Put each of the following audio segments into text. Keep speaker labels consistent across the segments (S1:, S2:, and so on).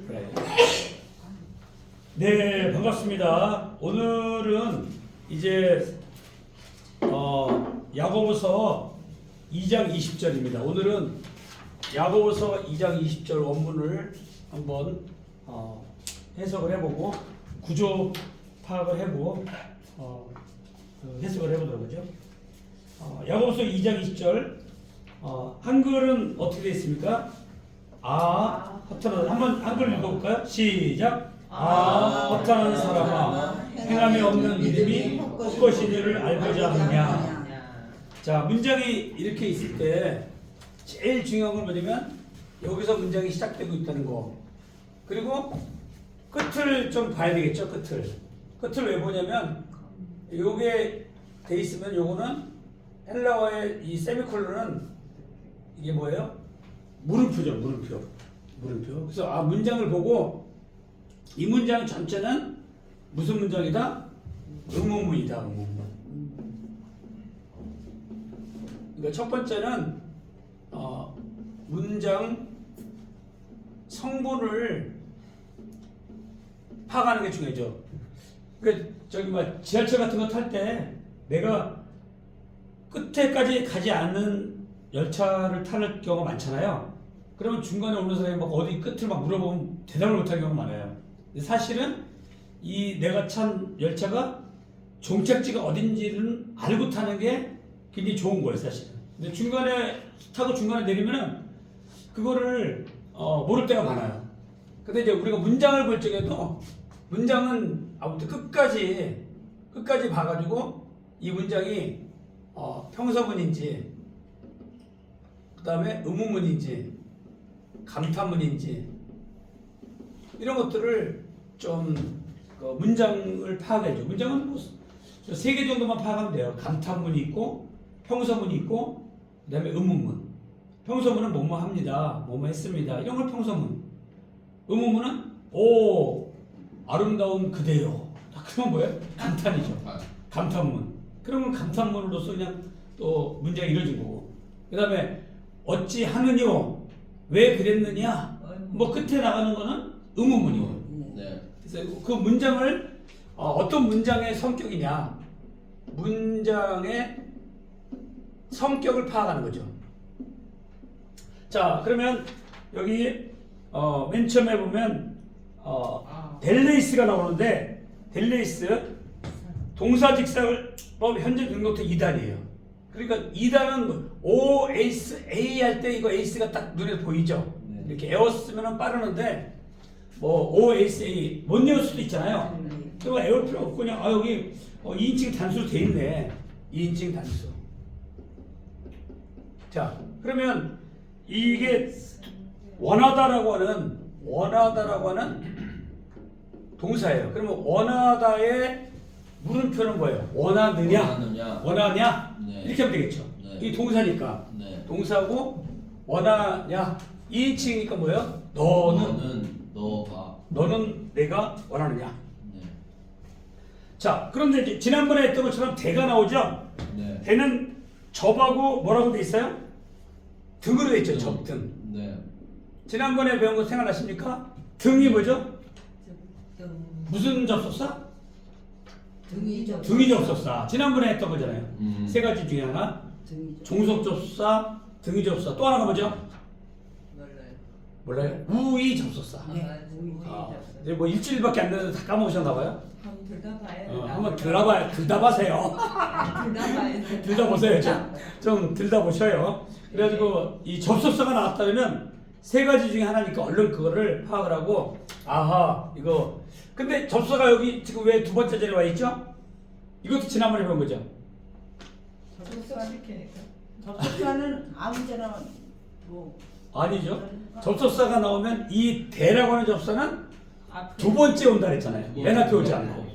S1: 그래. 네, 반갑습니다. 오늘은 이제 야고보서 2장 20절입니다. 오늘은 야고보서 2장 20절 원문을 한번 해석을 해보고 구조 파악을 해보고 해석을 해보도록 하죠. 야고보서 2장 20절 한글은 어떻게 되어 있습니까? 허탄한 한번 한글 읽어볼까요? 시작. 허탄한 사람아, 행함이 없는 믿음이 헛것이니를 알고자 하느냐. 자, 문장이 이렇게 있을 때 제일 중요한 건 뭐냐면 여기서 문장이 시작되고 있다는 거. 그리고 끝을 좀 봐야 되겠죠. 끝을 왜 보냐면 요게 돼 있으면 요거는 헬라어의 이 세미콜론은 이게 뭐예요? 물음표죠. 물음표. 그래서 문장을 보고 이 문장 전체는 무슨 문장이다? 의문문이다. 그러니까 첫 번째는 문장 성분을 파악하는 게 중요하죠. 그러니까 지하철 같은 거 탈 때 내가 끝에까지 가지 않는 열차를 타는 경우가 많잖아요. 그러면 중간에 오는 사람이 막 어디 끝을 막 물어보면 대답을 못하는 경우가 많아요. 근데 사실은 이 내가 찬 열차가 종착지가 어딘지는 알고 타는 게 굉장히 좋은 거예요, 사실은. 근데 중간에 타고 중간에 내리면은 그거를 모를 때가 많아요. 근데 이제 우리가 문장을 볼 적에도 문장은 아무튼 끝까지 봐가지고 이 문장이 평서문인지 그 다음에 의문문인지 감탄문인지 이런 것들을 좀 문장을 파악해줘. 문장은 뭐 3개 정도만 파악하면 돼요. 감탄문이 있고 평서문이 있고 그 다음에 의문문. 평서문은 뭐뭐 합니다. 뭐뭐 했습니다. 이런 걸 평서문. 의문문은 오 아름다운 그대요. 그러면 뭐예요? 감탄이죠. 감탄문. 그러면 감탄문으로서 그냥 또 문장이 이루어진 거고. 그 다음에 어찌 하느뇨? 왜 그랬느냐? 뭐 끝에 나가는 거는 의문문이에요.
S2: 네.
S1: 그래서 그 문장을 어떤 문장의 성격이냐? 문장의 성격을 파악하는 거죠. 자, 그러면 여기 맨 처음에 보면 델레이스가 나오는데 델레이스 동사직사법 현재 등록부터 2단이에요. 그러니까 2단은 O, 에이스, A 할 때 이거 에이스가 딱 눈에 보이죠?
S2: 네.
S1: 이렇게 에어쓰면 빠르는데 뭐 O, 에이스, A 못 외울 수도 있잖아요. 그리고 외울 필요 없고 그냥 여기 2인칭 단수로 돼 있네. 2인칭 단수. 자, 그러면 이게 원하다라고 하는 동사예요. 그러면 원하다의 물음표는 뭐예요? 원하냐?
S2: 네.
S1: 이렇게 하면 되겠죠.
S2: 네.
S1: 이 동사니까.
S2: 네.
S1: 동사고 원하냐? 2인칭이니까 뭐예요? 너는 내가 원하느냐?
S2: 네.
S1: 자, 그런데 이제 지난번에 했던 것처럼 대가 나오죠?
S2: 네.
S1: 대는 접하고 뭐라고 돼 있어요? 등으로 돼 있죠. 접등.
S2: 네.
S1: 지난번에 배운 거 생각나십니까? 등이 뭐죠? 무슨 접속사? 등이 접속사. 지난번에 했던 거잖아요. 세 가지 중에 하나. 종속 접속사, 등이 접속사. 또 하나가 뭐죠? 몰라요? 우의 접속사. 이제 뭐 일주일밖에 안 됐는데 다 까먹으셨나 봐요? 한번 들다봐세요. 들다보세요. 좀 들다보셔요. 그래가지고 이 접속사가 나왔다면 세 가지 중에 하나니까 얼른 그거를 파악을 하고 이거 근데 접속사가 여기 지금 왜 두 번째 자리에 와 있죠? 이것도 지난번에 배운 거죠?
S3: 접속사는 아무데나 뭐
S1: 아니죠. 접속사가 나오면 이 대라고 하는 접속사는 두 번째 온다 그랬잖아요. 맨 앞에 오지 않고.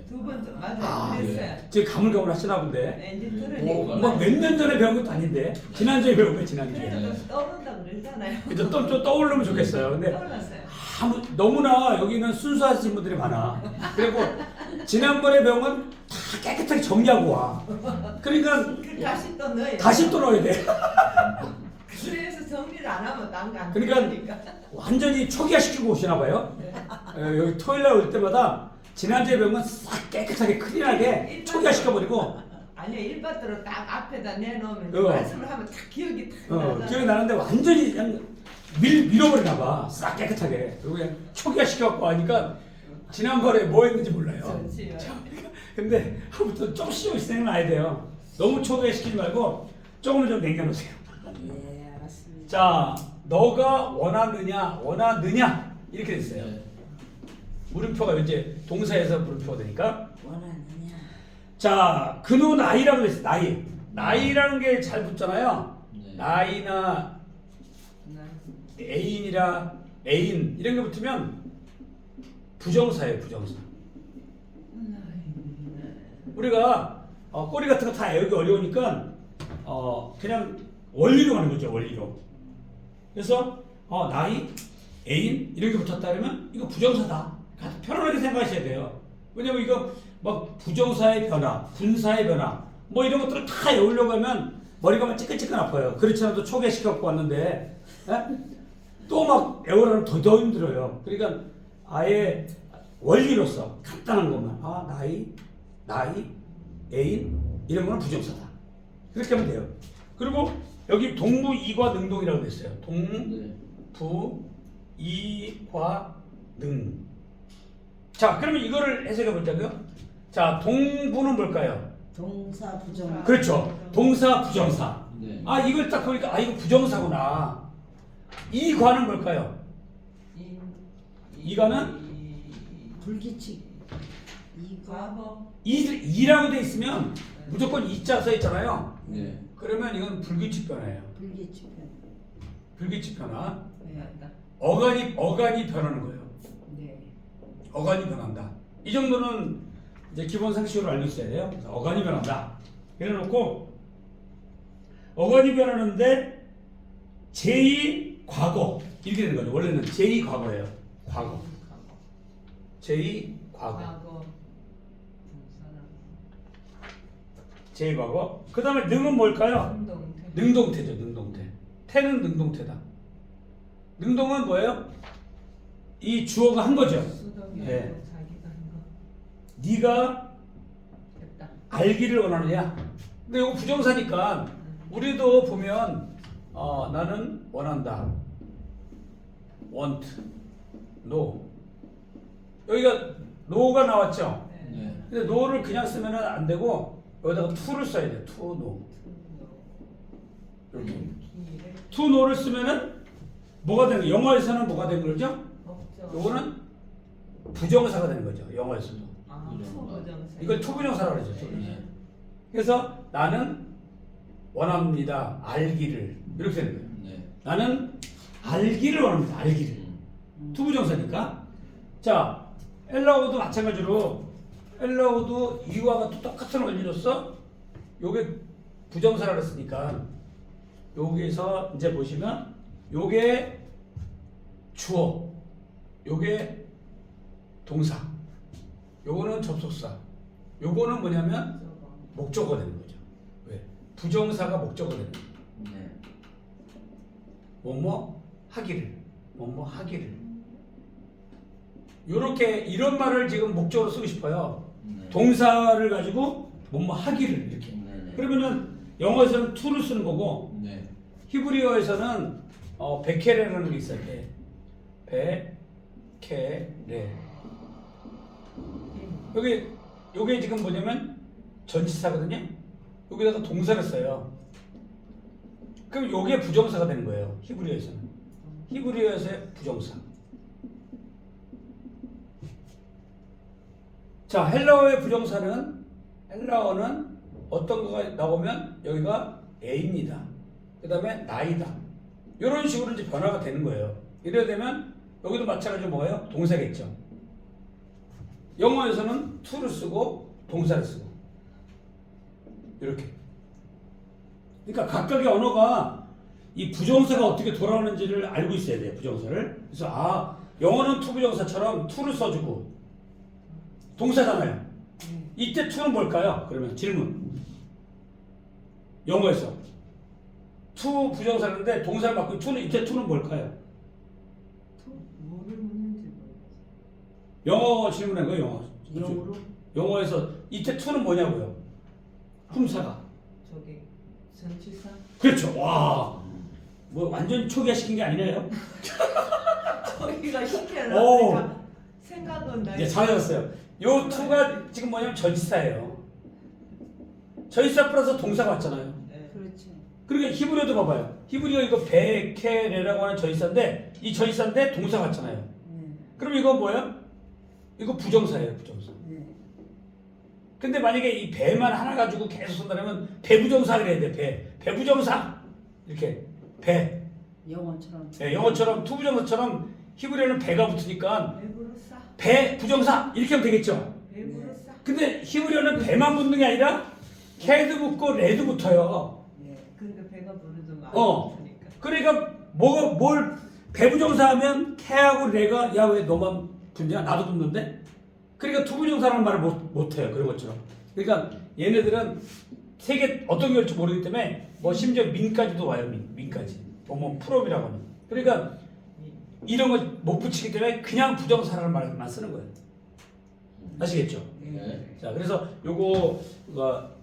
S3: 두 번째 맞아요. 그랬어요.
S1: 지금 가물가물 하시나 본데.
S3: 네, 이제 들으니까.
S1: 몇 년 전에 배운 것도 아닌데 지난주에 배운 거예요. 지난주에.
S3: 그래도 떠오른다고 그랬잖아요.
S1: 그래서 좀 떠오르면 좋겠어요. 근데
S3: 떠올랐어요.
S1: 너무나 여기는 순수하신 분들이 많아. 그리고 지난번에 배운 건 다 깨끗하게 정리하고 와. 그러니까
S3: 다시 또 넣어요.
S1: 다시 또 넣어야 돼.
S3: 그래서 정리를 안 하면 안
S1: 그러니까
S3: 되니까.
S1: 완전히 초기화시키고 오시나 봐요.
S3: 네.
S1: 여기 토요일날 올 때마다 지난주에 병은 싹 깨끗하게 클린하게 초기화시켜버리고
S3: 아니요 일바트로 딱 앞에다 내놓으면
S1: 어.
S3: 말씀을 하면 딱 기억이 딱 나잖아요.
S1: 기억이 나는데 완전히 그냥 밀어버리나 봐. 싹 깨끗하게. 그리고 그냥 초기화시켜갖고 하니까 지난번에 뭐 했는지 몰라요.
S3: 전시요.
S1: 근데 아무튼 조금씩 생각나야 돼요. 너무 초기화시키지 말고 조금은 좀 남겨놓으세요.
S2: 예, 알았습니다.
S1: 자, 너가 원하느냐 이렇게 됐어요.
S4: 네.
S1: 물음표가 이제 동사에서 물음표가 되니까.
S2: 원하느냐?
S1: 자, 그노 나이라고 했어요. 나이라는 게 잘 붙잖아요.
S4: 네.
S1: 나이나 애인이라 애인 이런 게 붙으면 부정사예요. 부정사. 우리가 꼬리 같은 거 다 외우기 어려우니까 그냥 원리로 가는 거죠. 원리로. 그래서 나이, 애인 이런 게 붙었다 그러면 이거 부정사다. 편안하게 생각하셔야 돼요. 왜냐면 이거 막 부정사의 변화, 분사의 변화 뭐 이런 것들을 다 외우려고 하면 머리가 막 찌끈찌끈 아파요. 그렇지 않아도 초기화시켜갖고 왔는데 또 막 외우려면 더 힘들어요. 그러니까 아예 원리로서 간단한 것만 나이, 애인 이런 거는 부정사다. 그렇게 하면 돼요. 그리고 여기 동부 이과 능동이라고 됐어요.
S4: 네.
S1: 동부 이과 능. 자, 그러면 이거를 해석해 보자고요. 자, 동부는 뭘까요?
S2: 동사 부정.
S1: 그렇죠. 동사 부정사.
S4: 네.
S1: 이걸 딱 보니까 이거 부정사구나. 이과는 뭘까요? 이과는
S2: 불규칙. 이과
S3: 과거
S1: 이라고 돼 있으면 무조건 이자 써 있잖아요.
S4: 네.
S1: 그러면 이건 불규칙 변화예요.
S2: 불규칙 변.
S1: 불규칙 변화.
S3: 해야다.
S1: 어간이 변하는 거예요.
S3: 네.
S1: 어간이 변한다. 이 정도는 이제 기본 상식으로 알고 있어야 돼요. 그래서 어간이 변한다. 이래놓고 어간이 변하는데 제2 과거 이렇게 되는 거죠. 원래는 제2 과거예요. 과거. 제2 과거.
S3: 과거.
S1: 제2 과거. 그 다음에 능은 뭘까요?
S3: 운동태.
S1: 능동태죠. 능동태. 태는 능동태다. 능동은 뭐예요? 이 주어가 한 거죠.
S3: 수동이
S1: 네.
S3: 자기가 한 거.
S1: 네가
S3: 됐다.
S1: 알기를 원하느냐? 근데 이거 부정사니까 우리도 보면 나는 원한다. want, no. 여기가 no가 나왔죠?
S4: 네.
S1: 근데 no를 그냥 쓰면 안 되고 여기다가 to를 써야 돼요. to, no. 이렇게. to, no를 쓰면은 뭐가 되는 거예요? 영어에서는 뭐가 되는 거죠?
S3: 없죠.
S1: 요거는 부정사가 되는 거죠. 영어에서도.
S3: 부정사.
S1: 이걸 투부정사라고 그러죠. 투부정사.
S4: 네.
S1: 그래서 나는 원합니다. 알기를. 이렇게 되는 거예요.
S4: 네.
S1: 나는 알기를 원합니다. 알기를. 투부정사니까. 자, 엘라오도 마찬가지로 엘라오도 이와가 또 똑같은 원리로서 요게 부정사라 그랬으니까 여기서 이제 보시면 요게 주어, 요게 동사, 요거는 접속사, 요거는 뭐냐면 목적어가 되는 거죠. 왜? 부정사가 목적어가 되는 거예요.
S4: 네.
S1: 뭐뭐 하기를, 뭐뭐 하기를. 요렇게 이런 말을 지금 목적으로 쓰고 싶어요.
S4: 네.
S1: 동사를 가지고 뭐뭐 하기를 이렇게.
S4: 네.
S1: 그러면은 영어에서는 to를 쓰는 거고
S4: 네.
S1: 히브리어에서는 베케레라는 게 있어요. 베케레. 요게 지금 뭐냐면 전치사거든요. 여기다가 동사를 써요. 그럼 요게 부정사가 되는 거예요. 히브리어에서는. 히브리어에서의 부정사. 자, 헬라어의 부정사는 헬라어는 어떤 거가 나오면 여기가 A입니다. 그 다음에 나이다. 이런 식으로 이제 변화가 되는 거예요. 이래야 되면 여기도 마찬가지로 뭐예요? 동사겠죠. 영어에서는 to를 쓰고 동사를 쓰고 이렇게. 그러니까 각각의 언어가 이 부정사가 어떻게 돌아오는지를 알고 있어야 돼요. 부정사를. 그래서 영어는 to 부정사처럼 to를 써주고 동사잖아요. 이때 to는 뭘까요? 그러면 질문. 영어에서 투 부정사인데 동사를 맡고 투는 이때 투는 뭘까요?
S3: 뭐를 묻는지 모르겠어.
S1: 영어 질문한 거예요. 영어.
S2: 영어로
S1: 영어에서 이때 투는 뭐냐고요? 품사가.
S3: 저기 전치사.
S1: 그렇죠. 와. 뭐 완전 초기화 시킨 게 아니네요.
S3: 저기가
S1: 오.
S3: 시켜놨으니까 생각은 나.
S1: 네, 잘하셨어요. 요 투가 지금 뭐냐면 전치사예요. 전치사 플러스 동사가 왔잖아요.
S3: 네.
S2: 그렇죠.
S1: 그러니까 히브리어도 봐봐요. 히브리어 이거 베케레라고 하는 전치사인데 이 전치사인데 동사가 왔잖아요.
S2: 네.
S1: 그럼 이거 뭐예요? 이거 부정사예요. 부정사.
S2: 네.
S1: 근데 만약에 이 배만 하나 가지고 계속 쓴다면 배부정사 그래야 돼. 배부정사 이렇게 배.
S2: 영어처럼.
S1: 네, 영어처럼 투부정사처럼 히브리어는 배가 붙으니까
S3: 배부로 싸.
S1: 배부정사 이렇게 하면 되겠죠.
S3: 배부로 싸.
S1: 근데 히브리어는 배만 붙는 게 아니라 캐도 붙고 레도 붙어요.
S2: 네.
S3: 그러니까 배가 부르든 안
S1: 어.
S3: 부르니까.
S1: 그러니까 뭐가 뭘 배부정사 하면 캐하고 레가 야 왜 너만 붙냐 나도 붙는데 그러니까 투부정사라는 말을 못해요. 그런 것처럼. 그러니까 얘네들은 세계 어떤 게 올지 모르기 때문에 뭐 심지어 민까지도 와요. 민까지. 뭐 풀업이라고 하는. 그러니까 이런 걸 못 붙이기 때문에 그냥 부정사라는 말만 쓰는 거예요. 아시겠죠?
S2: 네.
S1: 자, 그래서 요거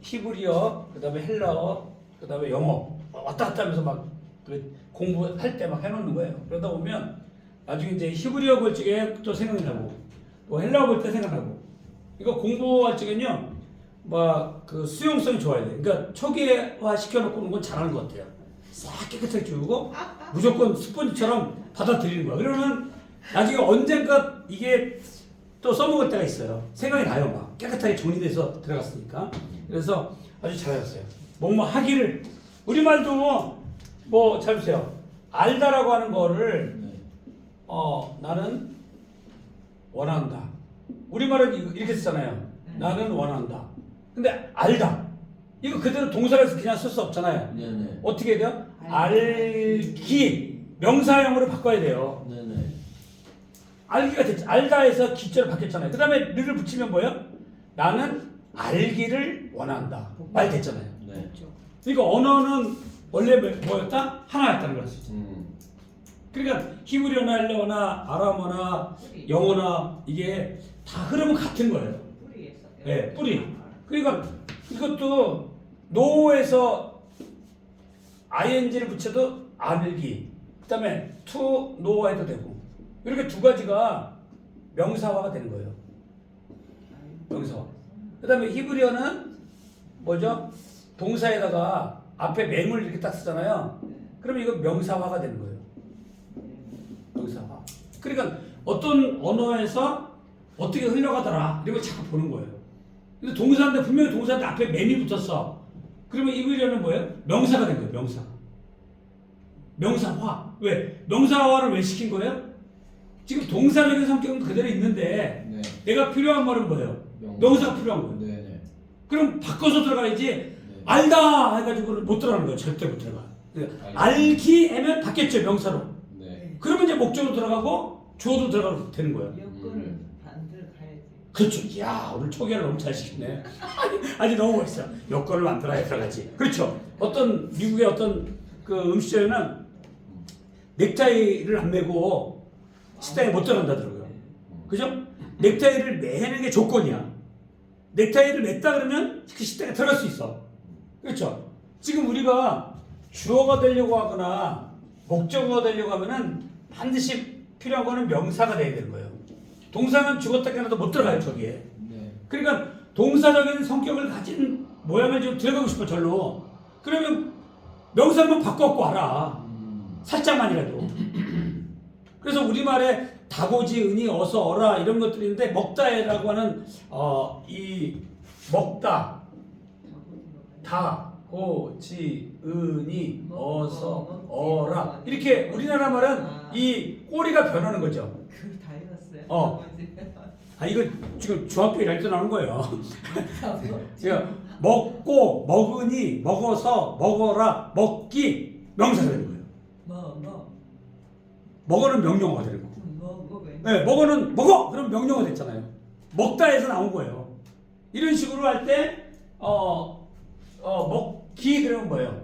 S1: 히브리어, 그다음에 헬라어, 그다음에 영어 왔다 갔다 하면서 막 공부할 때 막 해놓는 거예요. 그러다 보면 나중에 이제 히브리어 볼 적에 또 생각이 나고, 또 헬라어 볼 때 생각나고, 이거 공부할 적에는요, 막 그 수용성이 좋아야 돼. 그러니까 초기화 시켜놓고 오는 건 잘하는 것 같아요. 싹 깨끗하게 지우고 무조건 스펀지처럼 받아들이는 거야. 그러면 나중에 언젠가 이게 또 써먹을 때가 있어요. 생각이 나요. 막 깨끗하게 정리돼서 들어갔으니까. 그래서 아주 잘하셨어요. 뭐뭐 하기를 우리말도 뭐 잘 보세요. 알다라고 하는 거를 나는 원한다. 우리말은 이렇게 쓰잖아요. 나는 원한다. 근데 알다. 이거 그대로 동사라서 그냥 쓸 수 없잖아요.
S4: 네네.
S1: 어떻게 해야 돼요? 알기 명사형으로 바꿔야 돼요.
S4: 네네.
S1: 알기가 됐죠. 알다에서 기자로 바뀌었잖아요. 그 다음에 를을 붙이면 뭐예요? 나는 알기를 원한다. 말 됐잖아요.
S4: 네.
S2: 그렇죠.
S1: 그러니까 언어는 원래 뭐였다? 하나였다는 거지. 그러니까 히브리어나 헬라어나 아람어나 영어나 이게 다 흐름은 같은 거예요.
S3: 뿌리에서.
S1: 네, 뿌리. 그러니까 이것도 no에서 ing를 붙여도 알기. 그다음에 to know 해도 되고. 이렇게 두 가지가 명사화가 되는 거예요. 명사화. 그다음에 히브리어는 뭐죠? 동사에다가 앞에 맹을 이렇게 딱 쓰잖아요. 그러면 이거 명사화가 되는 거예요. 명사화. 그러니까 어떤 언어에서 어떻게 흘러가더라 이걸 자꾸 보는 거예요. 근데 동사인데 분명히 동사인데 앞에 맹이 붙었어. 그러면 히브리어는 뭐예요? 명사가 된 거예요. 명사. 명사화. 왜? 명사화를 왜 시킨 거예요? 지금 동사적인 성격은 그대로 있는데
S4: 네.
S1: 내가 필요한 말은 뭐예요? 명사가 필요한 거예요.
S4: 네네.
S1: 그럼 바꿔서 들어가야지.
S4: 네.
S1: 알다 해가지고는 못 들어가는 거예요. 절대 못 들어가. 그러니까 알기 하면 바뀌었죠. 명사로.
S4: 네.
S1: 그러면 이제 목적으로 들어가고 주어도 들어가도 되는 거예요.
S3: 여건을 반대로 가야지.
S1: 그렇죠. 이야 오늘 초기화를 너무 잘 시켰네. 아니 너무 멋있어. 여건을 만들어야 들어가지. 그렇죠. 어떤 미국의 어떤 그 음식점에는 넥타이를 안 매고 식당에 못 들어간다더라고요. 그죠? 넥타이를 매는 게 조건이야. 넥타이를 맸다 그러면 그 식당에 들어갈 수 있어. 그렇죠? 지금 우리가 주어가 되려고 하거나 목적어가 되려고 하면은 반드시 필요한 거는 명사가 돼야 되는 거예요. 동사는 죽었다 깨어나도 못 들어가요, 저기에.
S4: 네.
S1: 그러니까 동사적인 성격을 가진 모양을 좀 들어가고 싶어, 절로. 그러면 명사만 바꿔갖고 와라. 살짝만이라도. 그래서 우리말에 다고지, 은이, 어서, 어라 이런 것들이 있는데 먹다라고 하는 이 먹다, 다고지, 은이, 어서, 어라 이렇게 우리나라 말은 이 꼬리가 변하는 거죠.
S3: 그 다 읽었어요.
S1: 아 이거 지금 중학교 1학년 때 나오는 거예요. 제가 먹고, 먹으니, 먹어서, 먹어라, 먹기 명사가 되는 거예요. 먹어는 명령어가 되는 거고. 네, 먹어는 먹어! 그럼 명령어 됐잖아요. 먹다에서 나온 거예요. 이런 식으로 할 때, 먹기 그러면 뭐예요?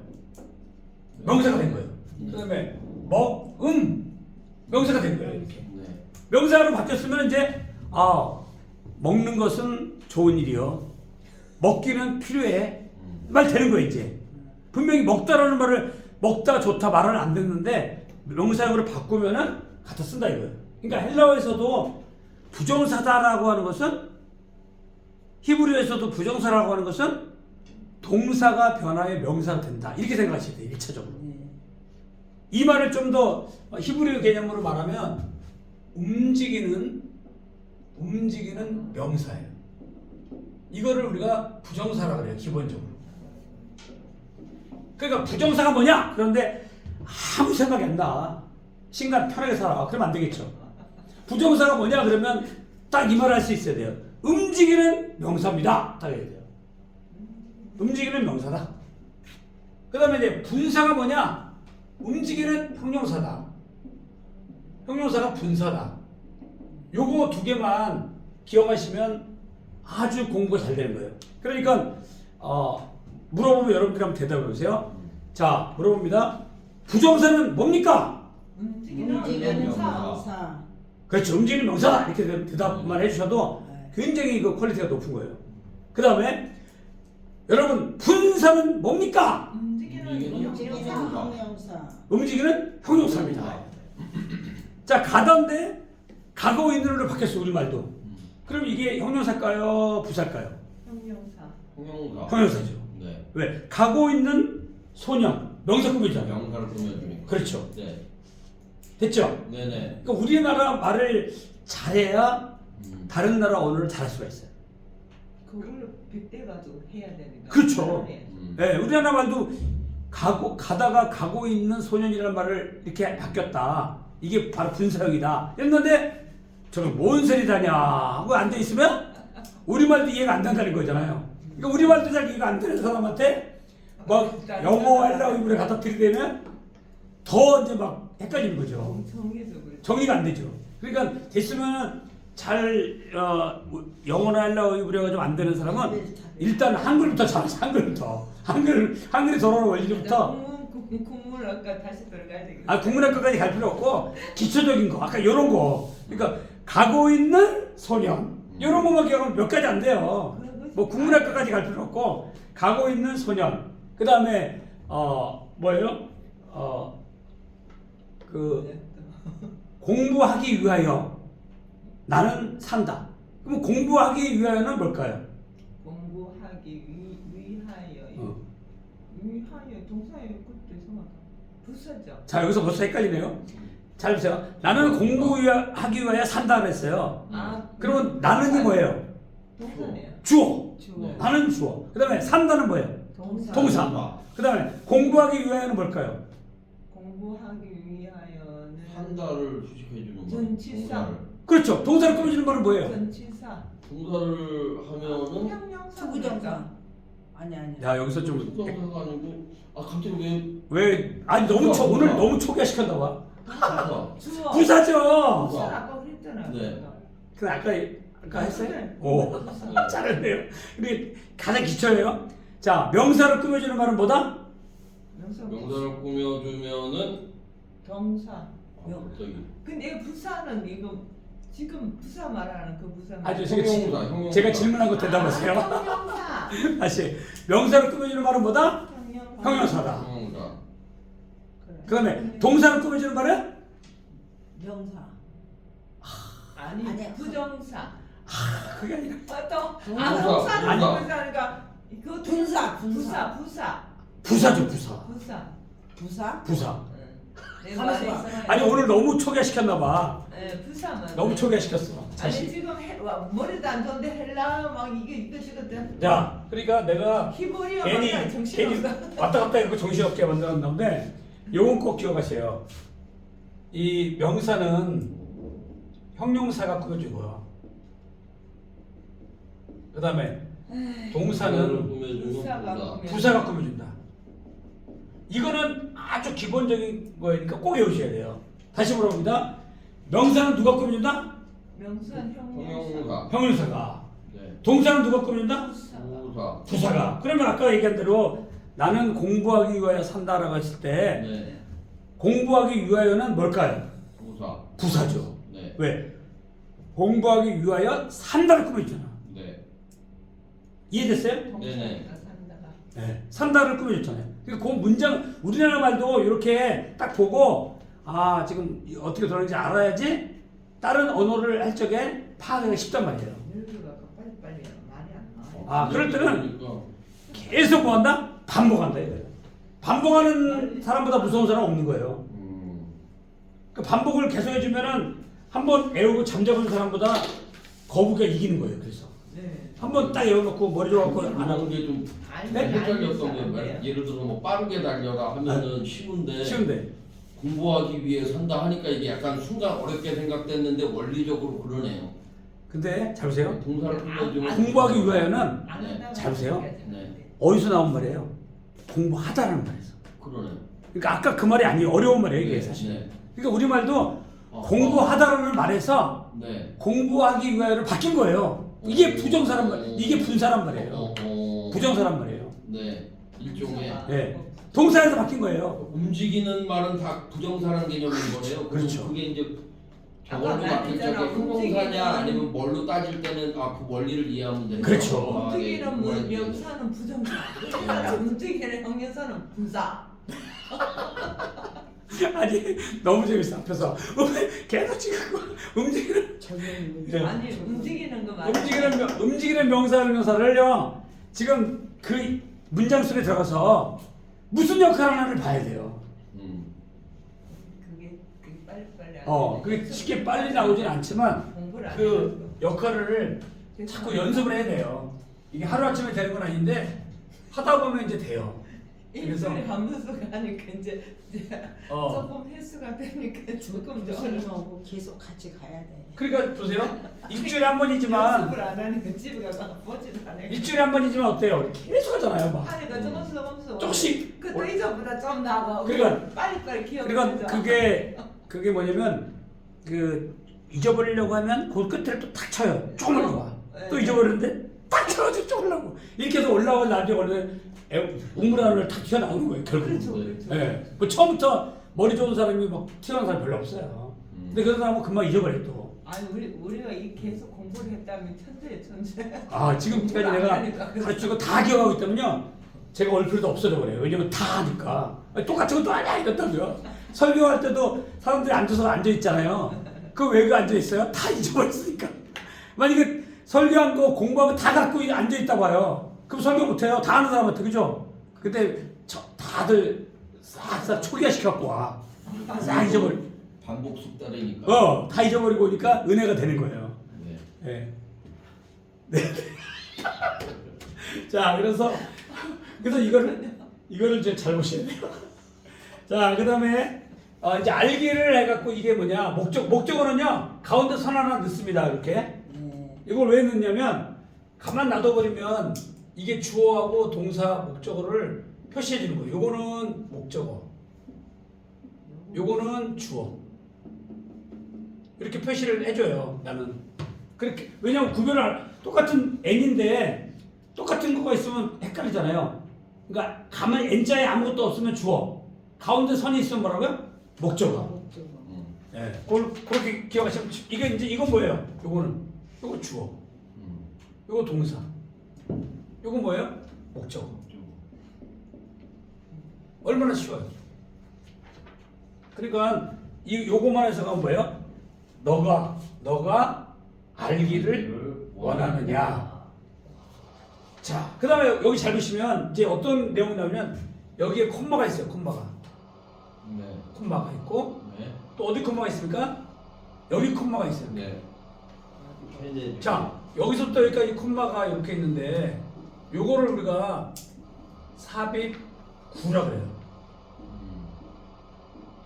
S1: 명사가 된 거예요. 그다음에 명사가 된 거예요. 이렇게.
S4: 네.
S1: 명사로 바뀌었으면 이제 먹는 것은 좋은 일이요. 먹기는 필요해. 말 되는 거예요, 이제. 분명히 먹다라는 말을 먹다 좋다 말은 안 듣는데 명사형으로 바꾸면은 갖다 쓴다 이거예요. 그러니까 헬라어에서도 부정사다라고 하는 것은 히브리어에서도 부정사라고 하는 것은 동사가 변화해 명사가 된다. 이렇게 생각하셔야 돼요, 1차적으로. 이 말을 좀 더 히브리어 개념으로 말하면 움직이는 명사예요. 이거를 우리가 부정사라고 그래요, 기본적으로. 그러니까 부정사가 뭐냐? 그런데 아무 생각이 안 나. 신간 편하게 살아. 그러면 안 되겠죠. 부정사가 뭐냐? 그러면 딱 이 말을 할 수 있어야 돼요. 움직이는 명사입니다. 딱 해야 돼요. 움직이는 명사다. 그 다음에 이제 분사가 뭐냐? 움직이는 형용사다. 형용사가 분사다. 요거 두 개만 기억하시면 아주 공부가 잘 되는 거예요. 그러니까 물어보면 여러분들이 한번 대답해 보세요. 자, 물어봅니다. 부정사는 뭡니까?
S3: 움직이는
S2: 움직이는
S3: 명사.
S2: 명사.
S1: 그렇죠. 움직이는 명사다. 이렇게 대답만 해주셔도 굉장히 그 퀄리티가 높은 거예요. 그 다음에 여러분 분사는 뭡니까?
S3: 움직이는
S2: 움직이는
S3: 명사.
S2: 형용사.
S1: 움직이는 형용사입니다. 자, 가다인데 가고 있는으로 바뀌었어, 우리말도. 그럼 이게 형용사일까요? 부사일까요?
S3: 형용사.
S4: 형용사.
S1: 형용사죠.
S4: 네.
S1: 왜? 가고 있는 소년. 명사 꾸미잖아요.
S4: 명사를 꾸며주니까.
S1: 그렇죠.
S4: 네.
S1: 됐죠?
S4: 네네.
S1: 그러니까 우리나라 말을 잘해야 다른 나라 언어를 잘할 수가 있어요.
S3: 그걸 빗대가지고 해야 되니까.
S1: 그렇죠.
S3: 네.
S1: 예, 우리나라 말도 가다가 가고 있는 소년이라는 말을 이렇게 바뀌었다. 이게 바로 분사형이다. 했는데 저는 뭔 소리다냐 하고 앉아 있으면 우리 말도 이해가 안 된다는 거잖아요. 그러니까 우리 말도 잘 이해가 안 되는 사람한테 막 영어 헬라어 이불에 갖다 들이대면 더 이제 막 헷갈리는 거죠.
S3: 정해서 그래.
S1: 정의가 안 되죠. 그러니까 됐으면 잘 영어나 헬라어 이불에 좀 안 되는 사람은 일단 한글부터 잘하죠. 한글이 돌아오는 원리부터.
S3: 국물 아까 다시 들어가야 되겠다.
S1: 국문학과까지 갈 필요 없고 기초적인 거 아까 요런 거 그러니까 가고 있는 소년 요런 것만 기억하면 몇 가지 안 돼요. 뭐 국문학과까지 갈 필요 없고 가고 있는 소년 그 다음에 뭐예요? 그 공부하기 위하여 나는 산다. 그럼 공부하기 위하여는 뭘까요?
S3: 공부하기 위하여. 위하여 동사예요. 그것도 이상하다. 부사죠.
S1: 자 여기서 벌써 헷갈리네요. 잘 보세요. 나는 공부하기 위하여 산다 그랬어요. 그러면 나는이 뭐예요?
S3: 동사네요.
S1: 주어.
S3: 주어.
S1: 나는 주어. 그 다음에 산다는 뭐예요?
S3: 동사.
S1: 동사. 그 다음에 공부하기 위하여는 뭘까요?
S3: 공부하기 위하여는
S4: 한다를 수식해주는
S3: 전치사.
S1: 그렇죠. 동사를 꾸며주는 말은 뭐예요?
S3: 전치사.
S4: 동사를 하면은
S3: 형용사.
S2: 투부정사. 아니.
S1: 야 여기서 좀
S4: 수동사가 아니고 갑자기
S1: 아니 오늘 너무 초기화시켰나 봐.
S4: 부사.
S3: 주어.
S1: 부사죠.
S3: 부사 아까 그랬잖아요.
S4: 네.
S1: 그 아까 했어요?
S3: 네.
S1: 오
S4: 네.
S1: 잘했네요. 이게 가장 기초예요. 자 명사를 꾸며주는 말은 뭐다?
S4: 명사를 꾸며주면은
S3: 동사.
S4: 갑자기
S3: 근데 이거 부사는 이거 지금 부사 말하는 그 부사.
S1: 아주
S4: 형용사.
S1: 제가 질문한 거 대답하세요.
S3: 형용사.
S1: 다시 명사를 꾸며주는 말은 뭐다? 형용사다.
S4: 형용사.
S1: 그 다음에 동사를 꾸며주는 말은?
S2: 명사.
S3: 아니
S2: 아니야.
S3: 부정사.
S1: 그게 아니라
S3: 또
S4: 분사,
S3: 동사는
S4: 분사.
S3: 부사니까 이거
S2: 분사.
S1: 부사죠 부사.
S2: 부사.
S1: 부사.
S3: 내
S2: 가만히
S3: 말에
S2: 있어봐.
S3: 있어요.
S1: 아니 오늘 너무 초기화시켰나 봐.
S3: 네, 부사만.
S1: 너무 초기화시켰어.
S3: 아니
S1: 다시.
S3: 지금 머리도 안 좋은데 헬라 막 이게 이것저것
S1: 자, 그러니까 내가
S3: 히브리어
S1: 괜히
S3: 막 정신없어.
S1: 왔다 갔다 해서 정신없게 만들었는데 요건 꼭 기억하세요. 이 명사는 형용사가 꾸며주고요. 그 다음에 동사는
S4: 꾸며주는
S1: 부사가 꾸며준다. 이거는 아주 기본적인 거니까 꼭 외우셔야 돼요. 다시 물어봅니다. 명사는 누가 꾸며준다?
S3: 명사
S4: 형용사.
S1: 형용사가.
S4: 네.
S1: 동사는 누가 꾸며준다?
S3: 부사.
S4: 부사.
S1: 부사가. 그러면 아까 얘기한 대로 나는 공부하기 위하여 산다라고 했을 때
S4: 네.
S1: 공부하기 위하여는 뭘까요?
S4: 부사.
S1: 부사죠.
S4: 네.
S1: 왜? 공부하기 위하여 산다를 꾸며줬잖아.
S4: 네.
S1: 이해됐어요?
S4: 네네.
S3: 산다가.
S1: 네. 산다를 꾸며줬잖아요. 그러니까 그 문장 우리나라 말도 이렇게 딱 보고 아 지금 어떻게 돌아가는지 알아야지 다른 언어를 할 적에 파악하기가 쉽단 말이에요.
S3: 열기가 빨리빨리 말이 안 나와.
S1: 아 그럴 때는
S4: 그러니까
S1: 계속 뭐 한다? 반복한다 이거예요. 반복하는 사람보다 무서운 사람 없는 거예요. 그 반복을 계속 해주면은 한번 애우고 잠자는 사람보다 거북이가 이기는 거예요. 그래서
S3: 네.
S1: 한번 딱 애워놓고 머리 좋아갖고 안
S4: 그런
S1: 하고
S4: 게좀
S1: 네?
S4: 헷갈렸던 게 예를 들어 뭐 빠르게 달려라 하면은
S1: 쉬운데
S4: 공부하기 위해 산다 하니까 이게 약간 순간 어렵게 생각됐는데 원리적으로 그러네요.
S1: 근데 잘 보세요.
S4: 동사를 풀어주면
S1: 공부하기 위하여는
S3: 안
S4: 네.
S3: 한다고
S1: 잘 보세요.
S3: 생각했는데.
S1: 어디서 나온 말이에요? 공부하다라는 말이에요.
S4: 그러네요.
S1: 그러니까 아까 그 말이 아니에요. 어려운 말이에요. 이게
S4: 네,
S1: 사실.
S4: 네.
S1: 그러니까 우리말도 공부하다라는 말에서
S4: 네.
S1: 공부하기 위하여를 바뀐 거예요. 이게 부정사란 말, 이게 분사란 말이에요. 부정사란 말이에요.
S4: 네. 일종의
S1: 네. 동사에서 바뀐 거예요.
S4: 움직이는 말은 다 부정사라는 개념인 거네요.
S1: 그렇죠.
S4: 그게 이제
S3: 아까
S4: 저걸로 바뀔 적에
S3: 말했잖아,
S4: 형용사냐
S3: 움직이는-
S4: 아니면 뭘로 따질 때는 그 원리를 이해하면 되는
S1: 그렇죠.
S4: 거죠. 아, 네.
S3: 움직이는 뭐
S4: 네.
S3: 명사는 부정사. 우리나라 움직이는 형용사는 부사.
S1: 아니 너무 재밌어 앞에서 계속 지금 움직이는 네.
S3: 아니 움직이는 거 말이야.
S1: 움직이는 명사를요 지금 그 문장 속에 들어가서 무슨 역할 하나를 봐야 돼요.
S3: 그게 빨리빨리 안
S1: 그게
S3: 되네.
S1: 쉽게 빨리 나오진 않지만
S3: 공부를 안
S1: 그 역할을 자꾸 연습을 해야 돼요. 이게 하루 아침에 되는 건 아닌데 하다 보면 이제 돼요. 그래서
S3: 일주일에 한 번씩 가니까 이제 조금 횟수가 되니까 조금 더
S2: 선생님하고 계속 같이 가야 돼.
S1: 그러니까 보세요. 일주일에 한 번이지만
S3: 연습을 안 하니까 집에 가서 보지도 않아.
S1: 일주일에 한 번이지만 어때요? 계속 하잖아요. 막.
S3: 하니까 조금씩
S1: 조금씩.
S3: 그또 이전보다 좀 나고.
S1: 그러니까
S3: 빨리빨리 기억.
S1: 그러니까 그게 뭐냐면 그 잊어버리려고 하면 그 끝을 또 탁 쳐요. 쭉 올라와. 또 잊어버리는데 딱 쳐가지고 쭉 올라오고 이렇게 해서 올라오고 나중에 원래 우물 안을 탁 튀어나오는 거예요. 결국.
S3: 그렇죠, 그렇죠.
S1: 예. 그 처음부터 머리 좋은 사람이 막 튀어나온 사람 별로 없어요. 근데 그런 사람은 금방 잊어버려 또.
S3: 아니 우리가 이 계속 공부를 했다면 천재예 천재.
S1: 아 지금까지 내가 가르치고 다 기억하고 있다면요 제가 올 필요도 없어져 버려요. 왜냐면 다 하니까. 아니, 똑같은 것도 아니야 이랬다고요. 설교할 때도 사람들이 앉아서 앉아 있잖아요. 그 왜 그 앉아 있어요? 다 잊어버렸으니까. 만약에 설교한 거 공부한 거 다 갖고 앉아 있다 봐요. 그럼 설교 못 해요. 다 아는 사람한테 그죠? 근데 다들 싹 초기화 시켜갖고 와. 싹 잊어버려.
S4: 반복 숙달이니까.
S1: 다 잊어버리고 오니까 은혜가 되는 거예요.
S4: 네.
S1: 네. 자, 그래서 이거를 이제 잘 보셔야 돼요. 자, 그다음에 이제 알기를 해갖고 이게 뭐냐 목적어는요 가운데 선 하나 넣습니다. 이렇게 이걸 왜 넣냐면 가만 놔둬버리면 이게 주어하고 동사 목적어를 표시해 주는 거예요. 요거는 목적어, 요거는 주어. 이렇게 표시를 해줘요. 나는 그렇게 왜냐면 구별을 똑같은 n인데 똑같은 거가 있으면 헷갈리잖아요. 그러니까 가만 n자에 아무것도 없으면 주어, 가운데 선이 있으면 뭐라고요? 목적어. 예, 그렇게 기억하시면 이게 이제 이건 뭐예요? 요거 주어, 요거 동사, 요거 뭐예요? 목적어. 얼마나 쉬워요. 그러니까 요거만 해서가 뭐예요? 너가 알기를 원하느냐. 자, 그 다음에 여기 잘 보시면 이제 어떤 내용이 나오면 여기에 콤마가 있어요. 콤마가 있고 또 어디 콤마가 있습니까? 여기 콤마가 있어요.
S4: 네.
S1: 자, 여기서부터 여기까지 콤마가 이렇게 있는데 요거를 우리가 삽입 구라 그래요.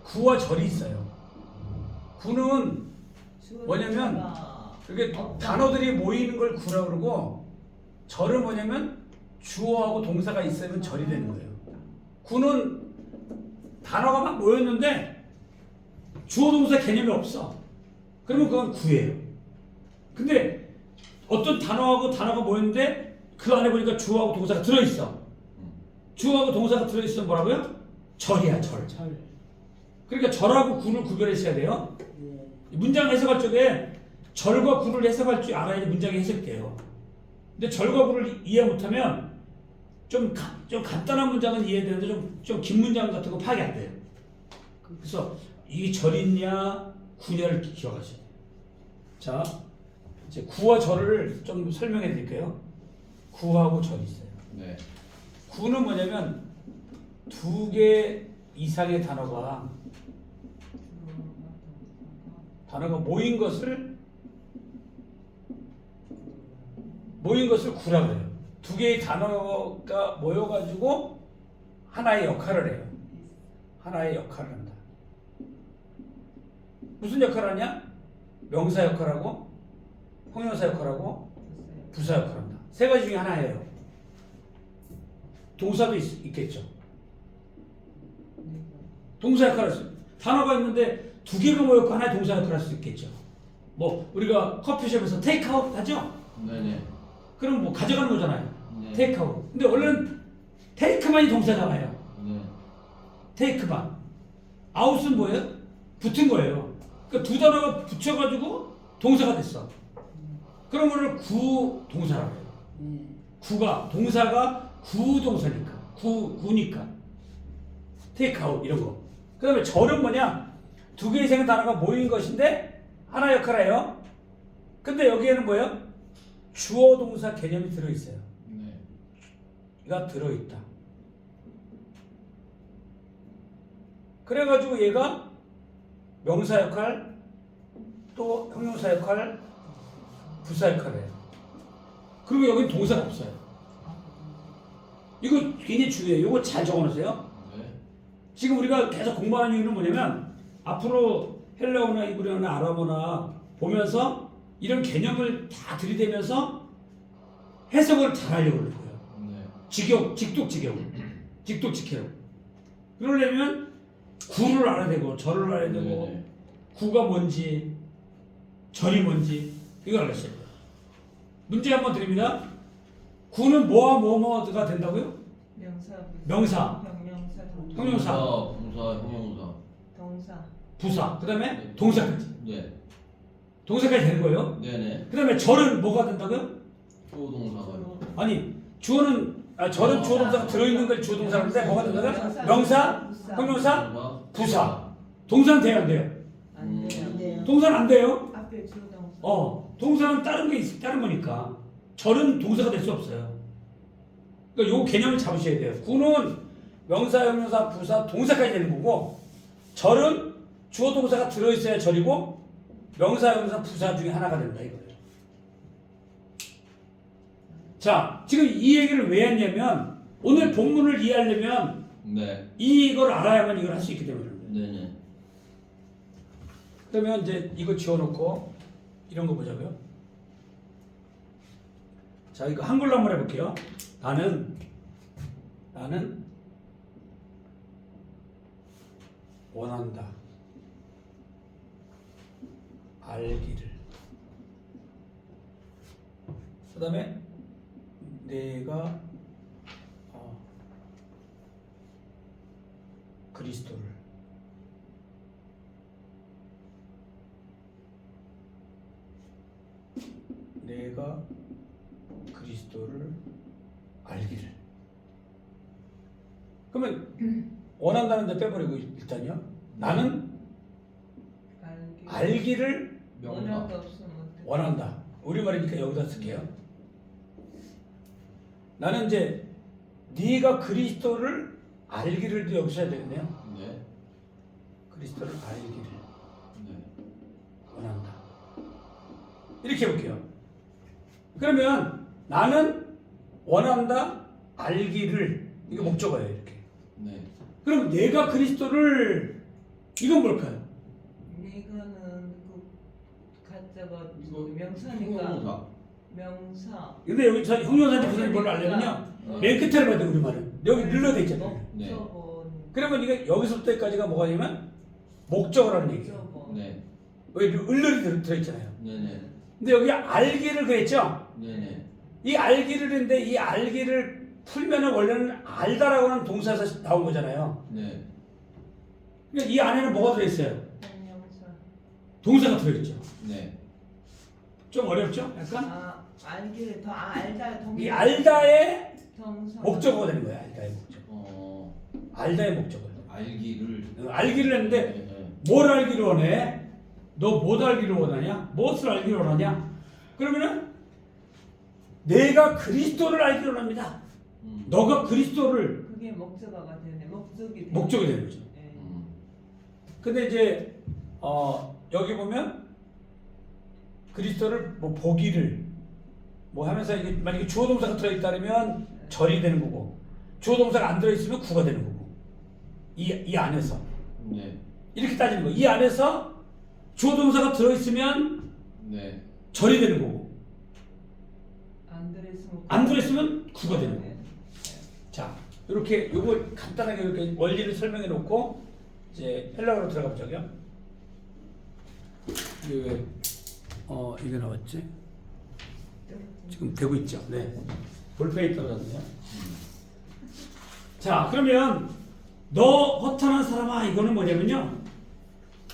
S1: 구와 절이 있어요. 구는 뭐냐면 이게 단어들이 모이는 걸 구라 그러고 절은 뭐냐면 주어하고 동사가 있으면 절이 되는 거예요. 구는 단어가 막 모였는데 주어 동사 개념이 없어. 그러면 그건 구예요. 근데 어떤 단어하고 단어가 모였는데 그 안에 보니까 주어하고 동사가 들어있어. 주어하고 동사가 들어있으면 뭐라고요? 절이야, 절.
S2: 절.
S1: 그러니까 절하고 구를 구별했어야 돼요.
S2: 네.
S1: 문장 해석할 적에 절과 구를 해석할 줄 알아야 문장이 해석돼요. 근데 절과 구를 이해 못하면 좀 간단한 문장은 이해되는데 좀 긴 문장 같은 거 파악이 안 돼요. 그래서 이게 절이냐 구냐를 기억하셔야 돼요. 자, 이제 구와 절을 좀 설명해 드릴게요. 구하고 절이 있어요.
S4: 네.
S1: 구는 뭐냐면 두 개 이상의 단어가 모인 것을 구라고 해요. 두 개의 단어가 모여가지고 하나의 역할을 해요. 하나의 역할을 한다. 무슨 역할을 하냐? 명사 역할하고 형용사 역할하고 부사 역할을 한다. 세 가지 중에 하나예요. 동사도 있겠죠. 동사 역할을 할 수, 단어가 있는데 두 개가 모였고 하나의 동사 역할을 할 수 있겠죠. 뭐 우리가 커피숍에서 테이크아웃 하죠?
S4: 네네.
S1: 그럼 뭐 가져가는 거잖아요.
S4: 네.
S1: 테이크아웃. 근데 원래는 테이크만이 동사잖아요.
S4: 네.
S1: 테이크만. 아웃은 뭐예요? 붙은 거예요. 그러니까 두 단어가 붙여가지고 동사가 됐어. 그런 거를 구동사라고 해요. 구가 동사가 구동사니까 구니까 테이크아웃 이런 거. 그다음에 절은 뭐냐? 두 개 이상의 단어가 모인 것인데 하나 역할을 해요. 근데 여기에는 뭐예요? 주어 동사 개념이 들어 있어요.
S4: 네.
S1: 가 들어 있다. 그래가지고 얘가 명사 역할, 또 형용사 역할, 부사 역할을 해요. 그리고 여기는 동사가 없어요. 이거 굉장히 중요해요. 이거 잘 적어놓으세요.
S4: 네.
S1: 지금 우리가 계속 공부하는 이유는 뭐냐면 앞으로 헬라어나 이브리어나 아람어나 보면서 이런 개념을 다 들이대면서 해석을 잘 하려고 그럴 거예요.
S4: 네.
S1: 직독직해로. 그러려면 구를 알아야 되고 절을 알아야 되고
S4: 네네.
S1: 구가 뭔지 절이 뭔지 이걸 알았어요. 문제 한번 드립니다. 구는 뭐와 뭐뭐가 된다고요? 명사, 형용사,
S4: 부사, 형용사.
S3: 동사.
S1: 부사, 그 다음에
S4: 네.
S1: 동사까지.
S4: 네.
S1: 동사까지 되는 거예요.
S4: 네네.
S1: 그 다음에 절은 뭐가 된다고요?
S4: 주어 동사가.
S1: 아니 주어는 절은 주어 동사가 들어있는 걸 주어 동사인데 뭐가 된다고요? 명사, 형용사, 부사. 동사는 돼요 안 돼요?
S3: 안 돼요.
S2: 안 돼요.
S1: 동사는 안 돼요.
S3: 앞에 주동사.
S1: 동사는 다른 거니까 절은 동사가 될 수 없어요. 그러니까 요 개념을 잡으셔야 돼요. 구는 명사, 형용사, 부사, 동사까지 되는 거고 절은 주어 동사가 들어있어야 절이고 명사, 형용사, 부사 중에 하나가 된다 이거예요. 자, 지금 이 얘기를 왜 했냐면 오늘 본문을 이해하려면
S4: 네.
S1: 이걸 알아야만 이걸 할 수 있기 때문에.
S4: 네네.
S1: 그러면 이제 이거 지워놓고 이런 거 보자고요. 자, 이거 한글로 한번 해볼게요. 나는 원한다. 알기를. 그 다음에 내가 그리스도를 내가 그리스도를 알기를. 그러면 원한다는 데 빼버리고 일단요. 나는 알기를
S4: 명사.
S1: 원한다. 우리말이니까 여기다 쓸게요. 나는 이제 네가 그리스도를 알기를도 여기 써야 되겠네요.
S4: 네.
S1: 그리스도를 알기를
S4: 네.
S1: 원한다. 이렇게 해볼게요. 그러면 나는 원한다 알기를 이게 목적어예요. 이렇게.
S4: 네.
S1: 그럼 내가 그리스도를 이건 뭘까요?
S3: 이거는 그 가짜가
S4: 이거
S3: 명사니까.
S4: 형용사.
S3: 명사.
S1: 근데 여기 형용사인지 무슨 뭘로 알려면요. 맨 끝에 봐야 돼 우리말은. 여기 늘러져 있잖아요.
S4: 네.
S1: 그러면 이게 여기서부터 여기까지가 뭐가 되냐면 목적어라는 얘기예요.
S4: 네.
S1: 여기 을ler이 들어있잖아요.
S4: 네네.
S1: 근데 여기 알기를 그랬죠?
S4: 네네.
S1: 이 알기를인데 이 알기를 풀면은 원래는 알다라고 하는 동사에서 나온 거잖아요.
S4: 네.
S1: 그러니까 이 안에는 뭐가 들어있어요?
S3: 형용사.
S1: 동사가 들어있죠.
S4: 네.
S1: 좀 어렵죠? 약간
S3: 아 알기를 더 알다 동사.
S1: 이 알다의
S3: 동사.
S1: 목적어가 되는 거예요. 알다의 목적. 알다의 목적어.
S4: 알기를.
S1: 알기를 했는데
S4: 네.
S1: 뭘 알기를 원해? 너 못 알기를 원하냐? 무엇을 알기를 원하냐? 그러면은 내가 그리스도를 알기를 원합니다. 너가 그리스도를
S3: 그게 목적어가 되네. 목적이.
S1: 목적이 되는 거죠.
S3: 네.
S1: 근데 이제 여기 보면 그리스도를 뭐 보기를 뭐 하면서 이게 만약에 주어 동사가 들어 있다면 절이 되는 거고 주어 동사가 안 들어 있으면 구가 되는 거고 이 안에서
S4: 네.
S1: 이렇게 따지는 거. 이 안에서 주어 동사가 들어 있으면
S4: 네.
S1: 절이 되는 거고
S3: 안 들어있으면.
S1: 안 들어 있으면 구가 되는 거고.
S3: 네.
S1: 자, 이렇게 요거 간단하게 이렇게 원리를 설명해 놓고 이제 헬라어로 들어가 보자고요. 이게 이게 나왔지? 지금 되고 있죠. 네. 볼펜이 떨어졌네요. 자, 그러면 너 허탄한 사람아 이거는 뭐냐면요.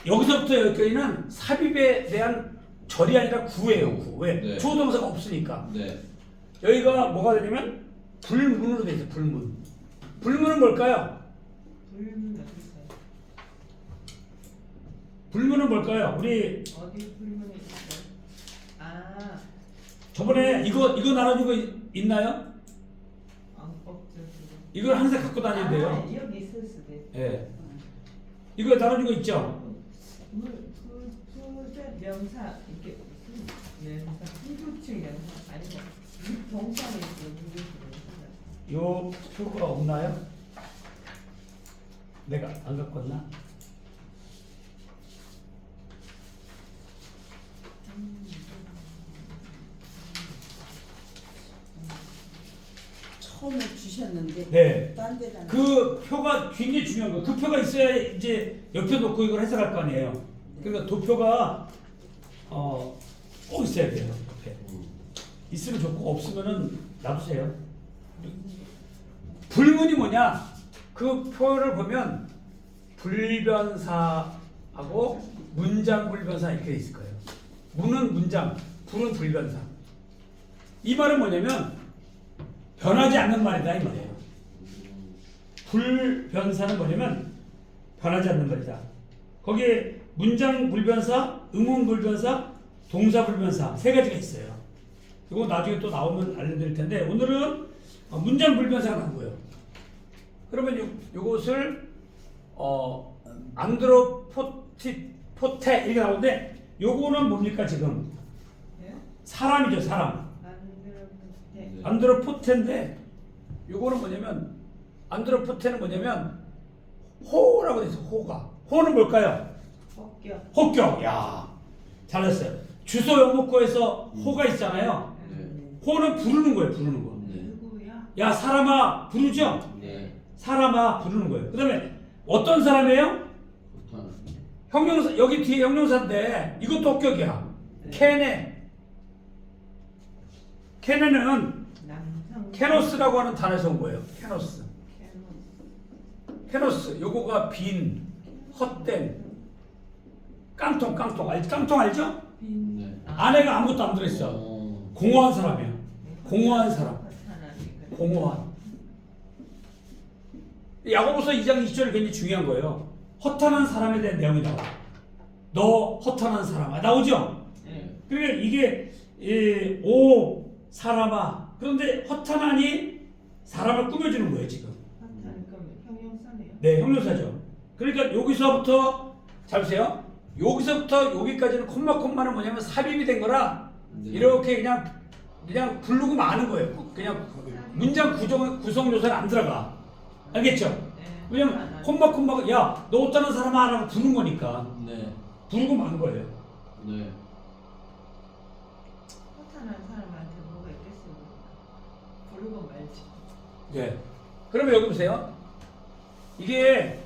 S1: 여기서부터 여기까지는 삽입에 대한 절이 아니라 구예요. 구. 왜?
S4: 네.
S1: 주어 동사가 없으니까.
S4: 네.
S1: 여기가 뭐가 되냐면 불문으로 돼 있어요. 불문. 불문은 뭘까요?
S3: 불문 어디 있어요?
S1: 불문은 뭘까요? 우리
S3: 어디 불문이 있어요? 아,
S1: 저번에 이거 나눠준 거 있나요?
S3: 없죠 지금.
S1: 이걸 항상 갖고 다녀야 돼요.
S3: 아, 여기 있을 수도 있어.
S1: 예. 이거 나눠준 거 있죠?
S3: 부재 명사 이렇게 명사 후주칭 명사 아니고 동사는 있고 후주칭
S1: 요 표가 없나요? 내가 안 갖고 왔나?
S2: 처음에 주셨는데
S1: 네.
S2: 딴 데다
S1: 그 표가 굉장히 중요한 거예요. 그 표가 있어야 이제 옆에 놓고 이걸 해석할 거 아니에요. 그러니까 도표가 꼭 있어야 돼요. 옆에. 있으면 좋고 없으면은 놔두세요. 불문이 뭐냐? 그 표를 보면 불변사하고 문장 불변사 이렇게 돼 있을 거예요. 문은 문장, 불은 불변사. 이 말은 뭐냐면 변하지 않는 말이다 이 말이에요. 불변사는 뭐냐면 변하지 않는 말이다. 거기에 문장 불변사, 의문 불변사, 동사 불변사 세 가지가 있어요. 이거 나중에 또 나오면 알려드릴 텐데 오늘은 문장 불변사가 나오고요. 그러면 요것을 안드로포테 이렇게 나오는데 요거는 뭡니까 지금?
S3: 예?
S1: 사람이죠 사람.
S3: 네.
S1: 안드로포테인데 요거는 뭐냐면 안드로포테는 뭐냐면 호라고 돼 있어. 호가. 호는 뭘까요?
S3: 폭격.
S1: 호격. 야 잘했어요. 주소 영문고에서 호가 있잖아요. 호는 부르는 거예요. 부르는 거.
S3: 누구야?
S1: 야 사람아 부르죠?
S4: 네.
S1: 사람아 부르는 거예요. 그 다음에 어떤 사람이에요? 형용사. 여기 뒤에 형용사인데 이것도 호격이야. 케네. 케네는
S3: 남성.
S1: 케노스라고 하는 단어에서 온 거예요. 케노스. 케노스. 요거가 빈, 헛된, 깡통. 깡통 알죠?
S3: 빈.
S4: 네.
S1: 안에가 아무것도 안 들어있어. 공허한 사람이야. 공허한 사람. 공허한. 야고보서 2장 20절이 굉장히 중요한 거예요. 허탄한 사람에 대한 내용이 나와. 너 허탄한 사람아. 나오죠?
S3: 네.
S1: 그러니까 이게 오 사람아. 그런데 허탄하니 사람을 꾸며주는 거예요 지금.
S3: 허탄 그럼 형용사네요.
S1: 네, 형용사죠. 그러니까 여기서부터 잘 보세요. 여기서부터 여기까지는 콤마는 뭐냐면 삽입이 된 거라
S4: 네.
S1: 이렇게 그냥 부르고 마는 거예요. 그냥 문장 구성 요소는 안 들어가. 알겠죠?
S3: 네.
S1: 왜냐면 콤마가 야 너 어떠는 사람아 라고 부른 거니까
S4: 네.
S1: 부르고 마는 거예요.
S4: 네.
S3: 허탄한 사람한테 뭐가 있겠어요? 부르고 말지.
S1: 네. 그러면 여기 보세요. 이게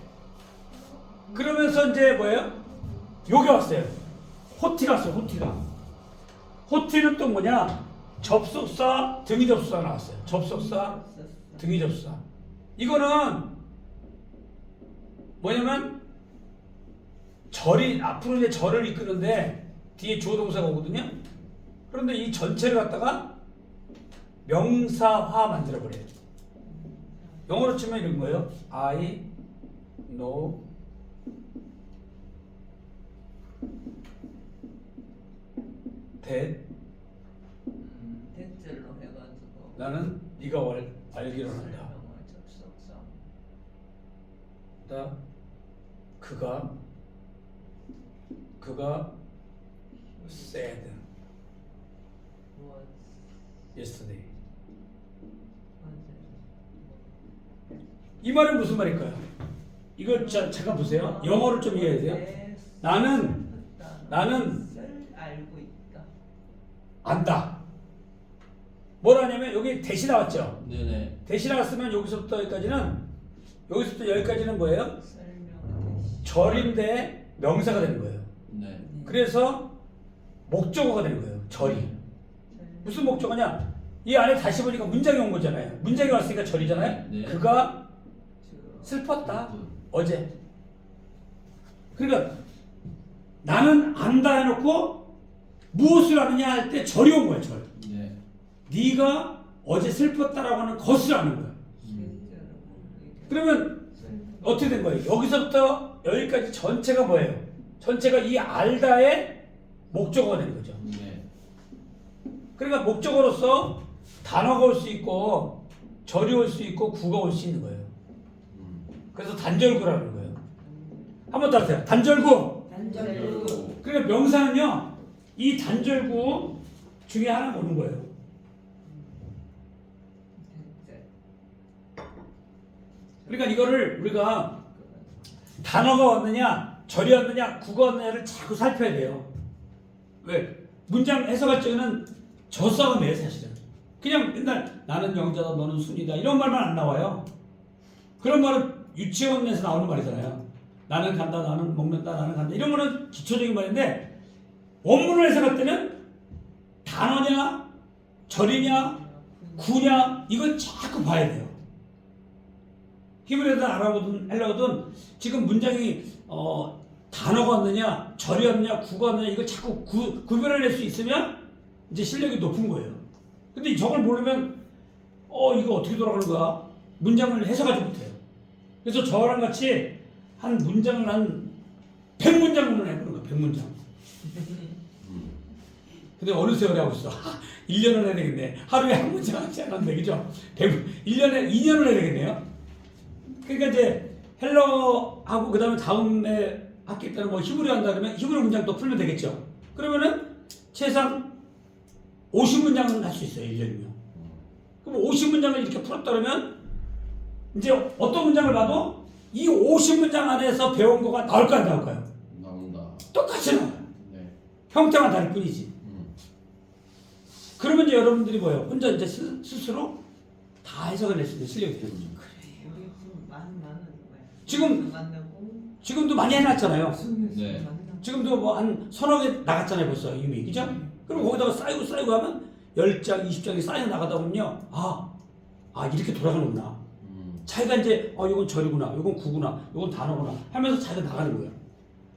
S1: 그러면서 이제 뭐예요? 여기 왔어요. 호티가 왔어요. 호티는 또 뭐냐? 접속사, 등위 접속사 나왔어요. 접속사, 등위 접수사. 이거는 뭐냐면 절이 앞으로 이제 절을 이끄는데 뒤에 주어 동사가 오거든요. 그런데 이 전체를 갖다가 명사화 만들어 버려요. 영어로 치면 이런 거예요. I know that
S3: 대절로 해가지고
S1: 나는 네가 알기로 한다.
S3: 설명을 접속사.
S1: 다 그가 said
S3: was
S1: yesterday.
S3: 어제
S1: 이 말은 무슨 말일까요? 이거 잠깐 보세요. 영어를 좀 이해해야 돼요. 나는
S3: 것을 알고 있다.
S1: 안다. 뭐라냐면 여기 대시 나왔죠.
S4: 네네.
S1: 대시 나왔으면 여기서부터 여기까지는 뭐예요?
S3: 설명 대시.
S1: 절인데 명사가 되는 거예요.
S4: 네.
S1: 그래서 목적어가 되는 거예요. 절이. 무슨 목적어냐? 이 안에 다시 보니까 문장이 온 거잖아요. 문장이 왔으니까 절이잖아요.
S4: 네.
S1: 그가
S3: 주어.
S1: 슬펐다. 어제. 그러니까 나는 안다 해놓고 무엇을 아느냐 할 때 절이 온 거야. 절.
S4: 네.
S1: 네가 어제 슬펐다라고 하는 것을 아는 거야. 그러면 어떻게 된 거예요? 여기서부터 여기까지 전체가 뭐예요? 전체가 이 알다의 목적어가 되는 거죠.
S4: 네.
S1: 그러니까 목적어로서 단어가 올 수 있고 절이 올 수 있고 구가 올 수 있는 거예요. 그래서 단절구라는 거예요. 한번 더 하세요. 단절구.
S2: 단절구.
S1: 그러니까 명사는요, 이 단절구 중에 하나가 오는 거예요.
S3: 대절.
S1: 그러니까 이거를 우리가 단어가 왔느냐, 절이 왔느냐, 구가 왔느냐를 자꾸 살펴야 돼요. 왜? 문장 해석할 적에는 저 싸움이에요, 사실은. 그냥 맨날 나는 영자다, 너는 순이다 이런 말만 안 나와요. 그런 말은 유치원에서 나오는 말이잖아요. 나는 간다, 나는 먹는다, 나는 간다 이런 거는 기초적인 말인데 원문을 해석할 때는 단어냐, 절이냐, 구냐 이걸 자꾸 봐야 돼요. 히브리어든 아랍어든 헬라어든 지금 문장이 단어가 없느냐, 절이 없느냐, 구가 없느냐 이걸 자꾸 구별을 낼 수 있으면 이제 실력이 높은 거예요. 근데 저걸 모르면 이거 어떻게 돌아가는 거야? 문장을 해석하지 못해요. 그래서 저랑 같이 한 문장을 한 100문장을 해보는 거야. 100문장. 근데 어느 세월에 하고 있어? 1년을 해야 되겠네. 하루에 한 문장 하지 않았는데, 그죠? 1년에 2년을 해야 되겠네요. 그러니까 이제 헬러하고 그 다음에 다음에 학기 때는 뭐 히브리어 한다 그러면 히브리어 문장도 풀면 되겠죠. 그러면은 최소한 50문장은 할 수 있어요. 1년이면. 그럼 50문장을 이렇게 풀었다 그러면 이제 어떤 문장을 봐도 이 50문장 안에서 배운 거가 나올까요? 안 나올까요?
S4: 나온다.
S1: 똑같이 나와요.
S4: 네.
S1: 형태만 다를 뿐이지. 그러면 이제 여러분들이 뭐예요? 혼자 이제 스스로 다 해석을 낼 수 있는 실력이 되는 거죠.
S3: 우리 좀 많은 거야.
S1: 지금
S3: 만나고
S1: 지금도 많이 해놨잖아요.
S4: 네.
S1: 지금도 뭐 한 서너 개 나갔잖아요 벌써 이미, 그죠? 그럼 거기다가 쌓이고 하면 10장, 20장이 쌓여 나가다 보면요, 이렇게 돌아가는구나. 자기가 이제 이건 절이구나, 이건 구구나, 이건 단어구나 하면서 자기가 나가는 거예요.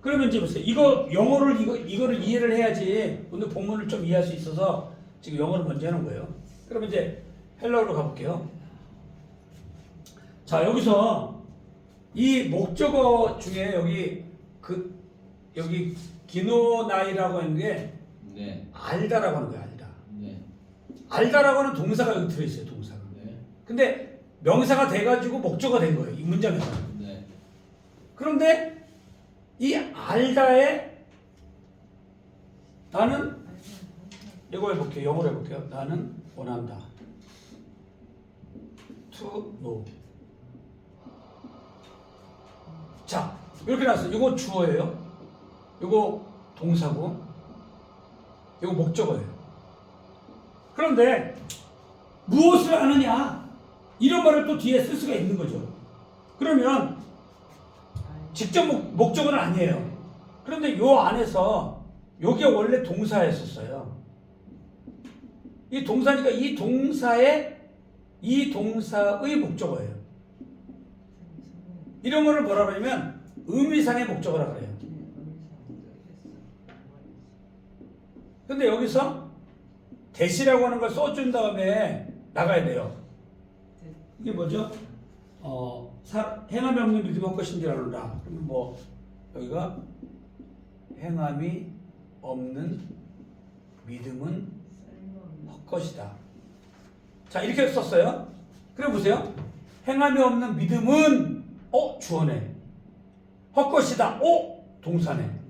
S1: 그러면 이제 보세요. 이거를 이해를 해야지 오늘 본문을 좀 이해할 수 있어서 지금 영어를 먼저 해놓은 거예요. 그러면 이제 헬러로 가볼게요. 자, 여기서 이 목적어 중에 여기 기노나이라고 하는 게
S4: 네.
S1: 알다라고 하는 거예요. 알다.
S4: 네.
S1: 알다라고 하는 동사가 여기 들어있어요. 동사가.
S4: 네.
S1: 근데 명사가 돼가지고 목적어가 된 거예요. 이 문장에서.
S4: 네.
S1: 그런데 이 알다에 나는 이거 해볼게요. 영어로 해볼게요. 나는 원한다. To know. 자, 이렇게 나왔어요. 이거 주어예요. 이거 동사고, 이거 목적어예요. 그런데 무엇을 아느냐? 이런 말을 또 뒤에 쓸 수가 있는 거죠. 그러면 직접 목적어는 아니에요. 그런데 요 안에서 요게 원래 동사였었어요. 이 동사니까 이 동사의 이 동사의 목적어예요. 이런 거를 뭐라 그러냐면 의미상의 목적어라 그래요. 근데 여기서 대시라고 하는 걸 써준 다음에 나가야 돼요. 이게 뭐죠? 행함이 없는 믿음이 헛것인지라는다. 그러면 뭐 여기가 행함이 없는 믿음은 헛것이다. 자, 이렇게 썼어요. 그래 보세요. 행함이 없는 믿음은 주어네. 헛것이다. 동사네.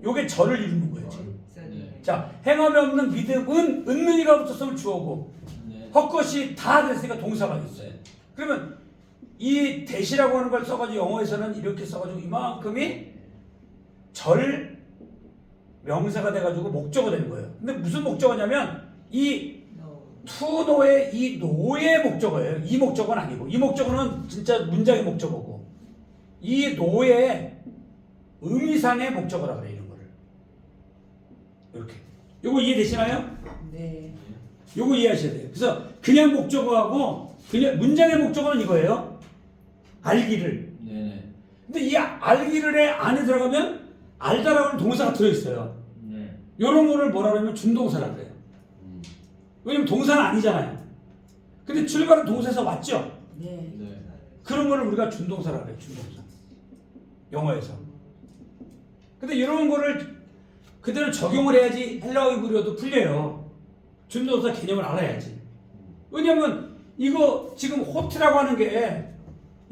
S1: 요게 절을 이루는 거예요. 지금.
S4: 네.
S1: 자, 행함이 없는 믿음은 은능이가 붙었으면 주어고
S4: 네.
S1: 헛것이 다 됐으니까 동사가 됐어요. 그러면 이 대시라고 하는 걸 써가지고 영어에서는 이렇게 써가지고 이만큼이 절 명사가 돼가지고 목적어 되는 거예요. 근데 무슨 목적어냐면 이 투노의 이 노의 목적어예요. 이 목적어는 아니고 이 목적어는 진짜 문장의 목적어고 이 노의 의미상의 목적어라 그래 이런 거를. 이렇게. 요거 이해되시나요?
S2: 네.
S1: 요거 이해하셔야 돼요. 그래서 그냥 목적어하고 그냥 문장의 목적어는 이거예요. 알기를.
S4: 네네.
S1: 근데 이 알기를의 안에 들어가면 알다라고 하는 동사가 들어있어요.
S4: 네.
S1: 요런 거를 뭐라 그러면 준동사라 그래요. 왜냐면 동사는 아니잖아요. 근데 출발은 동사에서 왔죠?
S2: 네.
S4: 네.
S1: 그런 거를 우리가 준동사라 그래요. 준동사. 영어에서. 근데 이런 거를 그대로 적용을 해야지 헬라어 히브리어도 풀려요. 준동사 개념을 알아야지. 왜냐면 이거 지금 호트라고 하는 게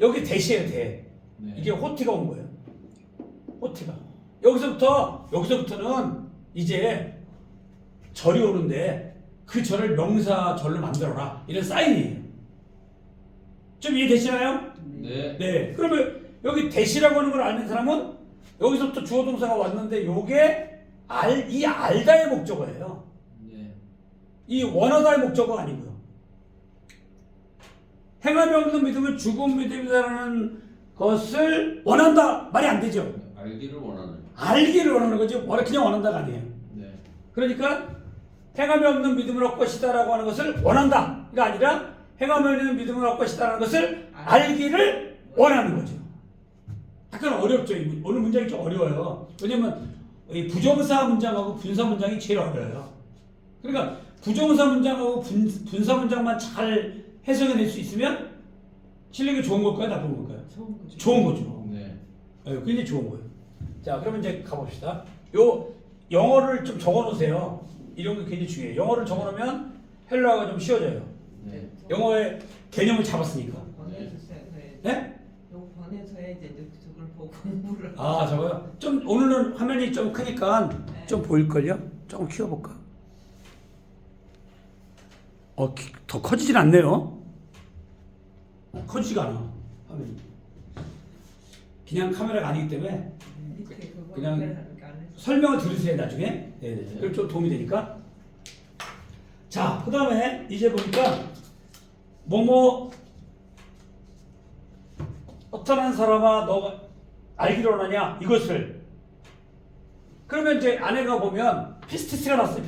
S1: 여기 대시예요. 대.
S4: 네.
S1: 이게 호트가 온 거예요. 호트가. 여기서부터는 이제 절이 오는데 그 절을 명사 절로 만들어라. 이런 사인이에요. 좀 이해되시나요?
S4: 네.
S1: 네. 그러면 여기 대시라고 하는 걸 아는 사람은 여기서부터 주어 동사가 왔는데 요게 이 알다의 목적어예요.
S4: 네.
S1: 이 원하다의 목적어가 아니고요. 행함이 없는 믿음은 죽은 믿음이라는 것을 원한다. 말이 안 되죠.
S4: 알기를 원하는.
S1: 알기를 원하는 거지 그냥 원한다가 아니에요.
S4: 네.
S1: 그러니까 행함이 없는 믿음을 얻을 것이다라고 하는 것을 원한다가 아니라 행함이 없는 믿음을 얻을 것이다라는 것을 알기를 원하는 거죠. 약간 어렵죠. 오늘 문장이 좀 어려워요. 왜냐면 이 부정사 문장하고 분사 문장이 제일 어려워요. 그러니까 부정사 문장하고 분사 문장만 잘 해석해낼 수 있으면 실력이 좋은 걸까요? 나쁜 걸까요?
S2: 좋은 거죠.
S1: 좋은 거죠.
S4: 네.
S1: 굉장히 좋은 거예요. 자, 그러면 이제 가봅시다. 요 영어를 좀 적어놓으세요. 이런 게 굉장히 중요해요. 영어를 적어놓으면 헬라어가 좀 쉬워져요.
S4: 네.
S1: 영어의 개념을 잡았으니까.
S3: 보내주세요. 네.
S1: 네?
S3: 이거 보내줘야 이제 저걸 보고 공부를.
S1: 아, 저거요? 좀 오늘은 화면이 좀 크니까 좀 보일걸요? 조금 키워볼까? 더 커지진 않네요. 커지지가 않아, 화면이. 그냥 카메라가 아니기 때문에
S3: 밑에 그거
S1: 그냥
S3: 하니까 안 했어.
S1: 설명을 들으세요, 나중에. 네. 그럼 좀 도움이 되니까. 자, 그 다음에 이제 보니까 어떤 한 사람아 너가 알기를 원하냐 이것을. 그러면 이제 안에가 보면 피스티스가 나왔어요.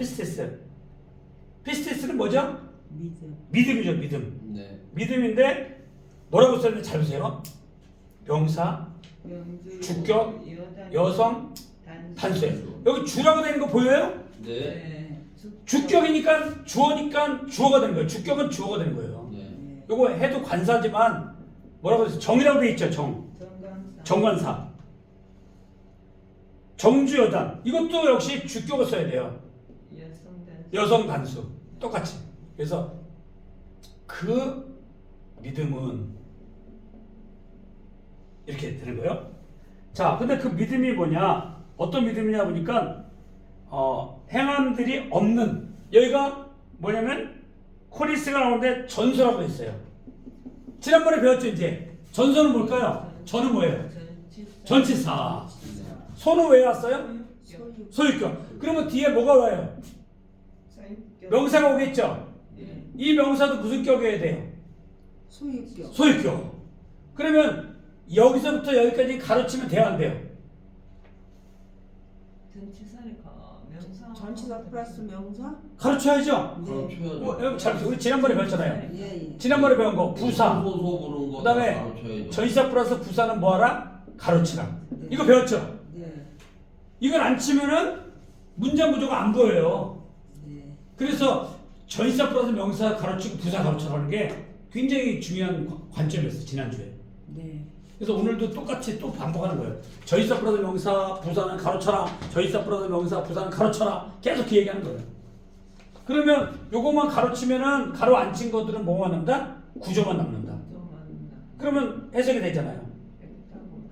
S1: 피스티스는 뭐죠?
S2: 믿음.
S1: 믿음이죠. 믿음.
S4: 네.
S1: 믿음인데 뭐라고 썼는지 잘 보세요. 명사,
S3: 명주,
S1: 주격, 여성, 단수예요. 여기 주라고 되는 거 보여요?
S4: 네.
S3: 네.
S1: 주격이니까 주어니까 주어가 되는 거예요. 주격은 주어가 되는 거예요.
S4: 네.
S1: 요거 해도 관사지만 뭐라고 해서 정이라고 돼 있죠.
S3: 정관사.
S1: 정관사. 정주여단. 이것도 역시 주격을 써야 돼요.
S3: 여성단.
S1: 여성 단수. 똑같이. 그래서 그 믿음은 이렇게 되는 거예요. 자, 근데 그 믿음이 뭐냐? 어떤 믿음이냐 보니까 행함들이 없는, 여기가 뭐냐면 코리스가 나오는데 전서라고 했어요. 지난번에 배웠죠. 이제 전서는 뭘까요? 전은 뭐예요? 전치사. 소는 왜 왔어요? 소유격. 그러면 뒤에 뭐가 와요? 명사가 오겠죠. 이 명사도 무슨 격이어야 돼요?
S2: 소유격.
S1: 소유격. 그러면 여기서부터 여기까지 가로치면 돼요, 안 돼요?
S3: 전치사니까 명사.
S2: 전치사 플러스 명사?
S1: 가르쳐야죠.
S2: 네.
S4: 가르쳐야죠.
S1: 잘 우리 지난번에 배웠잖아요.
S2: 예.
S1: 지난번에 배운 거 부사.
S4: 소소 그런 거
S1: 그다음에
S4: 가르쳐야죠.
S1: 전치사 플러스 부사는 뭐하라? 가르치라.
S2: 네.
S1: 이거 배웠죠?
S2: 네.
S1: 이걸 안 치면은 문장 구조가 안 보여요.
S2: 네.
S1: 그래서 전치사 플러스 명사 가르치고 부사 가르쳐라는 게 굉장히 중요한 관점이었어요. 지난주에.
S2: 네.
S1: 그래서 오늘도 똑같이 또 반복하는 거예요. 전치사 플러스 명사 부사는 가르쳐라. 전치사 플러스 명사 부사는 가르쳐라. 계속 그 얘기하는 거예요. 그러면 요것만 가르치면은 가로 안 친 것들은 뭐만 남는다? 구조만 남는다.
S3: 좀 맞나.
S1: 그러면 해석이 되잖아요.
S3: 뺐다고.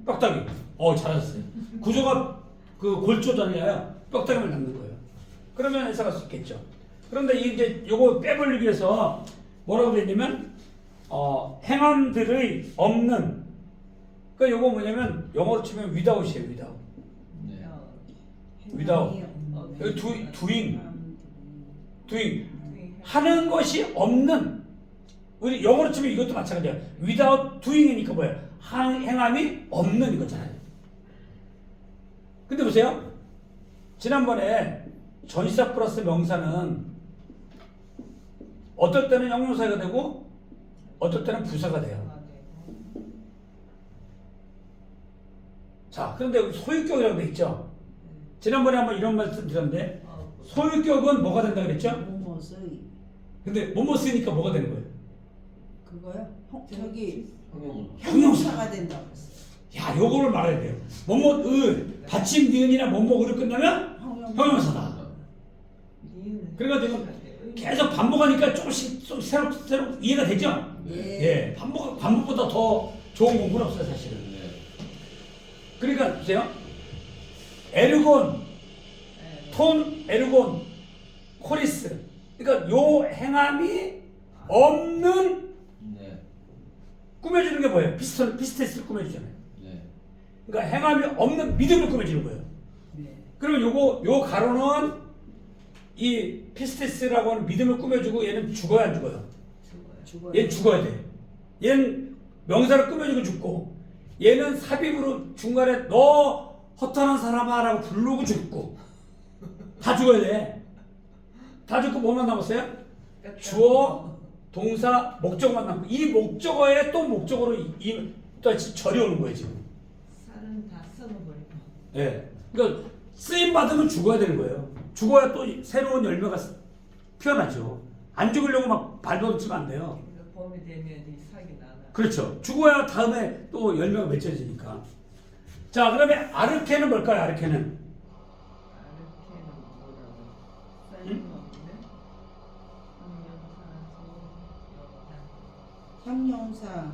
S1: 뼈다귀. 잘하셨어요. 구조가 그 골조잖아요. 뼈다귀만 남는 거예요. 그러면 해석할 수 있겠죠. 그런데 이제 요거 빼버리기 위해서 뭐라고 되냐면 행함들의 없는. 그러니까 요거 뭐냐면 영어로 치면 without이에요. without.
S4: 네.
S1: without. 여기 doing. 하는 것이 없는. 우리 영어로 치면 이것도 마찬가지야. without doing이니까 뭐예요? 행함이 없는 이거잖아요. 근데 보세요. 지난번에 전치사 플러스 명사는 어떨 때는 형용사가 되고 어떨 때는 부사가 돼요.
S3: 아, 네.
S1: 자, 그런데 여기 소유격이라고 돼 있죠. 지난번에 한번 이런 말씀 드렸는데 소유격은 뭐가 된다 그랬죠?
S2: 뭐뭐의
S1: 근데 뭐뭐 쓰니까 뭐가 되는 거예요?
S2: 그거요? 저기
S4: 형용사.
S2: 형용사가 된다고 했어요.
S1: 야, 요거를 말해야 돼요. 뭐뭐의 받침 니은이나 뭐뭐를 끝나면 형용사다.
S3: 니은은
S1: 그래가지고
S3: 의.
S1: 계속 반복하니까 조금씩 좀 새로 이해가 되죠?
S2: 예.
S1: 예, 반복보다 더 좋은 공부는 없어요, 사실은.
S4: 네.
S1: 그러니까 보세요. 에르곤,
S3: 네.
S1: 톤, 에르곤, 코리스. 그러니까 요 행함이 없는
S4: 네.
S1: 꾸며주는 게 뭐예요? 피스테스를 꾸며주잖아요.
S4: 네.
S1: 그러니까 행함이 없는 믿음을 꾸며주는 거예요.
S2: 네.
S1: 그러면 요 가로는 이 피스테스라고 하는 믿음을 꾸며주고 얘는 죽어야 안 죽어요?
S2: 죽어요.
S1: 얘는 죽어야 돼. 얘는 명사를 꾸며주고 죽고, 얘는 삽입으로 중간에 너 허탄한 사람아 라고 부르고 죽고, 다 죽어야 돼. 다 죽고 뭐만 남았어요? 주어, 동사, 목적어만 남고, 이 목적어에 또 목적어로 또 절이 오는 거예요, 지금.
S3: 살은 다 썰어버리고.
S1: 예. 그러니까 쓰임 받으면 죽어야 되는 거예요. 죽어야 또 새로운 열매가 피어나죠. 안 죽으려고 막 발버둥치면 안 돼요.
S3: 그러니까 봄이 되면 이 sak이 나나.
S1: 그렇죠. 죽어야 다음에 또 열매가 맺혀지니까. 자, 그러면 아르케는 뭘까요? 아르케는
S3: 아르케는 뭐라고?
S1: 응?
S2: 형용사.